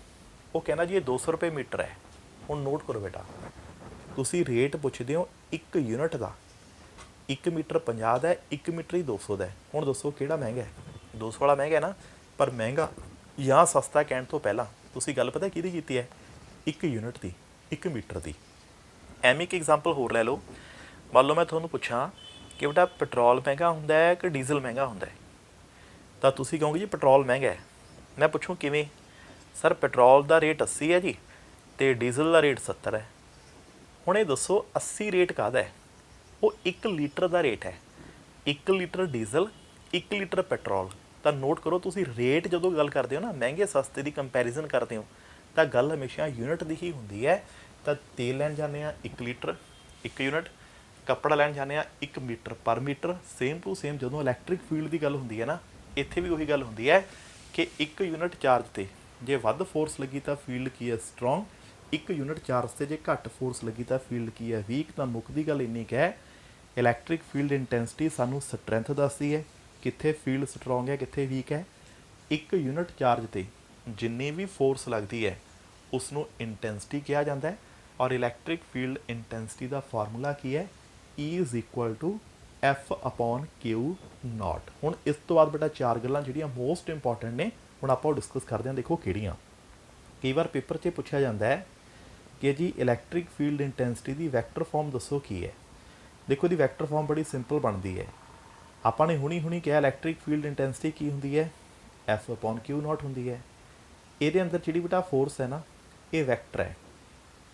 ਉਹ ਕਹਿੰਦਾ ਜੀ ਇਹ 200 ਰੁਪਏ ਮੀਟਰ ਹੈ। ਹੁਣ ਨੋਟ ਕਰੋ ਬੇਟਾ, ਤੁਸੀਂ ਰੇਟ ਪੁੱਛਦੇ ਹੋ 1 ਯੂਨਿਟ ਦਾ, 1 ਮੀਟਰ 50 ਦਾ ਹੈ, 1 ਮੀਟਰ ਹੀ 200 ਦਾ ਹੈ। ਹੁਣ ਦੱਸੋ ਕਿਹੜਾ ਮਹਿੰਗਾ ਹੈ? 200 ਵਾਲਾ ਮਹਿੰਗਾ ਹੈ ਨਾ। ਪਰ ਮਹਿੰਗਾ ਜਾਂ ਸਸਤਾ ਕਹਿਣ ਤੋਂ ਪਹਿਲਾਂ ਤੁਸੀਂ ਗੱਲ ਪਤਾ ਕਿਹਦੀ ਕੀਤੀ ਹੈ, 1 ਯੂਨਿਟ ਦੀ, 1 ਮੀਟਰ ਦੀ। ਐਵੇਂ ਇੱਕ ਐਗਜ਼ਾਮਪਲ ਹੋਰ ਲੈ ਲਓ, ਮੰਨ ਲਓ ਮੈਂ ਤੁਹਾਨੂੰ ਪੁੱਛਾਂ ਕਿ ਬੇਟਾ ਪੈਟਰੋਲ ਮਹਿੰਗਾ ਹੁੰਦਾ ਹੈ ਕਿ ਡੀਜ਼ਲ ਮਹਿੰਗਾ ਹੁੰਦਾ ਹੈ, ਤਾਂ ਤੁਸੀਂ ਕਹੋਗੇ ਜੀ ਪੈਟਰੋਲ ਮਹਿੰਗਾ ਹੈ। ਮੈਂ ਪੁੱਛੂੰ ਕਿਵੇਂ? ਸਰ ਪੈਟਰੋਲ ਦਾ ਰੇਟ 80 ਹੈ ਜੀ ਅਤੇ ਡੀਜ਼ਲ ਦਾ ਰੇਟ 70 ਹੈ। ਹੁਣ ਇਹ ਦੱਸੋ 80 ਰੇਟ ਕਾਹਦਾ ਹੈ? ਉਹ 1 ਲੀਟਰ ਦਾ ਰੇਟ ਹੈ, 1 ਲੀਟਰ ਡੀਜ਼ਲ 1 ਲੀਟਰ ਪੈਟਰੋਲ। ਤਾਂ ਨੋਟ ਕਰੋ ਤੁਸੀਂ ਰੇਟ ਜਦੋਂ ਗੱਲ ਕਰਦੇ ਹੋ ਨਾ, ਮਹਿੰਗੇ ਸਸਤੇ ਦੀ ਕੰਪੈਰੀਜ਼ਨ ਕਰਦੇ ਹੋ, ਤਾਂ ਗੱਲ ਹਮੇਸ਼ਾ ਯੂਨਿਟ ਦੀ ਹੀ ਹੁੰਦੀ ਹੈ। ਤਾਂ ਤੇਲ ਲੈਣ ਜਾਂਦੇ ਹਾਂ 1 ਲੀਟਰ 1 ਯੂਨਿਟ, ਕੱਪੜਾ ਲੈਣ ਜਾਂਦੇ ਹਾਂ 1 ਮੀਟਰ ਪਰ ਮੀਟਰ। ਸੇਮ ਟੂ ਸੇਮ ਜਦੋਂ ਇਲੈਕਟ੍ਰਿਕ ਫੀਲਡ ਦੀ ਗੱਲ ਹੁੰਦੀ ਹੈ ਨਾ, ਇੱਥੇ ਵੀ ਉਹੀ ਗੱਲ ਹੁੰਦੀ ਹੈ ਕਿ 1 ਯੂਨਿਟ ਚਾਰਜ 'ਤੇ ਜੇ ਵੱਧ ਫੋਰਸ ਲੱਗੀ ਤਾਂ ਫੀਲਡ ਕੀ ਹੈ ਸਟਰੋਂਗ, 1 ਯੂਨਿਟ ਚਾਰਜ 'ਤੇ ਜੇ ਘੱਟ ਫੋਰਸ ਲੱਗੀ ਤਾਂ ਫੀਲਡ ਕੀ ਹੈ ਵੀਕ। ਤਾਂ ਮੁੱਕਦੀ ਗੱਲ ਇੰਨੀ ਕੁ ਹੈ, ਇਲੈਕਟ੍ਰਿਕ ਫੀਲਡ ਇੰਟੈਂਸਿਟੀ ਸਾਨੂੰ ਸਟਰੈਂਥ ਦੱਸਦੀ ਹੈ, ਕਿੱਥੇ ਫੀਲਡ ਸਟਰੋਂਗ ਹੈ ਕਿੱਥੇ ਵੀਕ ਹੈ। 1 ਯੂਨਿਟ ਚਾਰਜ 'ਤੇ ਜਿੰਨੀ ਵੀ ਫੋਰਸ ਲੱਗਦੀ ਹੈ ਉਸ ਨੂੰ ਇੰਟੈਂਸਿਟੀ ਕਿਹਾ ਜਾਂਦਾ ਹੈ। ਔਰ ਇਲੈਕਟ੍ਰਿਕ ਫੀਲਡ ਇੰਟੈਂਸਿਟੀ ਦਾ ਫਾਰਮੂਲਾ ਕੀ ਹੈ, E = F/Q0। ਹੁਣ ਇਸ ਤੋਂ ਬਾਅਦ ਬੇਟਾ 4 ਗੱਲਾਂ ਜਿਹੜੀਆਂ ਮੋਸਟ ਇੰਪੋਰਟੈਂਟ ਨੇ, ਹੁਣ ਆਪਾਂ ਉਹ ਡਿਸਕਸ ਕਰਦੇ ਹਾਂ। ਦੇਖੋ ਕਿਹੜੀਆਂ, ਕਈ ਵਾਰ ਪੇਪਰ 'ਚ ਪੁੱਛਿਆ ਜਾਂਦਾ ਹੈ ਕਿ ਜੀ ਇਲੈਕਟ੍ਰਿਕ ਫੀਲਡ ਇੰਟੈਂਸਿਟੀ ਦੀ ਵੈਕਟਰ ਫਾਰਮ ਦੱਸੋ ਕੀ ਹੈ। ਦੇਖੋ ਇਹਦੀ ਵੈਕਟਰ ਫਾਰਮ ਬੜੀ ਸਿੰਪਲ ਬਣਦੀ ਹੈ। ਆਪਾਂ ਨੇ ਹੁਣੀ ਕਿਹਾ ਇਲੈਕਟ੍ਰਿਕ ਫੀਲਡ ਇੰਟੈਂਸਿਟੀ ਕੀ ਹੁੰਦੀ ਹੈ, F/Q0 ਹੁੰਦੀ ਹੈ। ਇਹਦੇ ਅੰਦਰ ਜਿਹੜੀ ਬੇਟਾ ਫੋਰਸ ਹੈ ਨਾ, ਇਹ ਵੈਕਟਰ ਹੈ,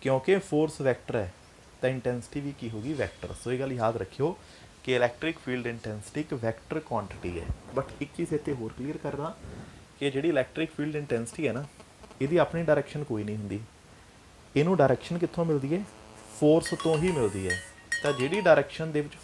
ਕਿਉਂਕਿ ਫੋਰਸ ਵੈਕਟਰ ਹੈ ਤਾਂ ਇੰਟੈਂਸਿਟੀ ਵੀ ਕੀ ਹੋਗੀ ਵੈਕਟਰ। ਸੋ ਇਹ ਗੱਲ ਯਾਦ ਰੱਖਿਓ ਕਿ ਇਲੈਕਟ੍ਰਿਕ ਫੀਲਡ ਇੰਟੈਂਸਿਟੀ ਇੱਕ ਵੈਕਟਰ ਕੁਆਂਟਿਟੀ ਹੈ। ਬਟ ਇੱਕ ਚੀਜ਼ ਇੱਥੇ ਹੋਰ ਕਲੀਅਰ ਕਰਨਾ ਕਿ ਜਿਹੜੀ ਇਲੈਕਟ੍ਰਿਕ ਫੀਲਡ ਇੰਟੈਂਸਿਟੀ ਹੈ ਨਾ, ਇਹਦੀ ਆਪਣੀ ਡਾਇਰੈਕਸ਼ਨ ਕੋਈ ਨਹੀਂ ਹੁੰਦੀ। ਇਹਨੂੰ ਡਾਇਰੈਕਸ਼ਨ ਕਿੱਥੋਂ ਮਿਲਦੀ ਹੈ, ਫੋਰਸ ਤੋਂ ਹੀ ਮਿਲਦੀ ਹੈ। ਤਾਂ ਜਿਹੜੀ ਡਾਇਰੈਕਸ਼ਨ ਦੇ ਵਿੱਚ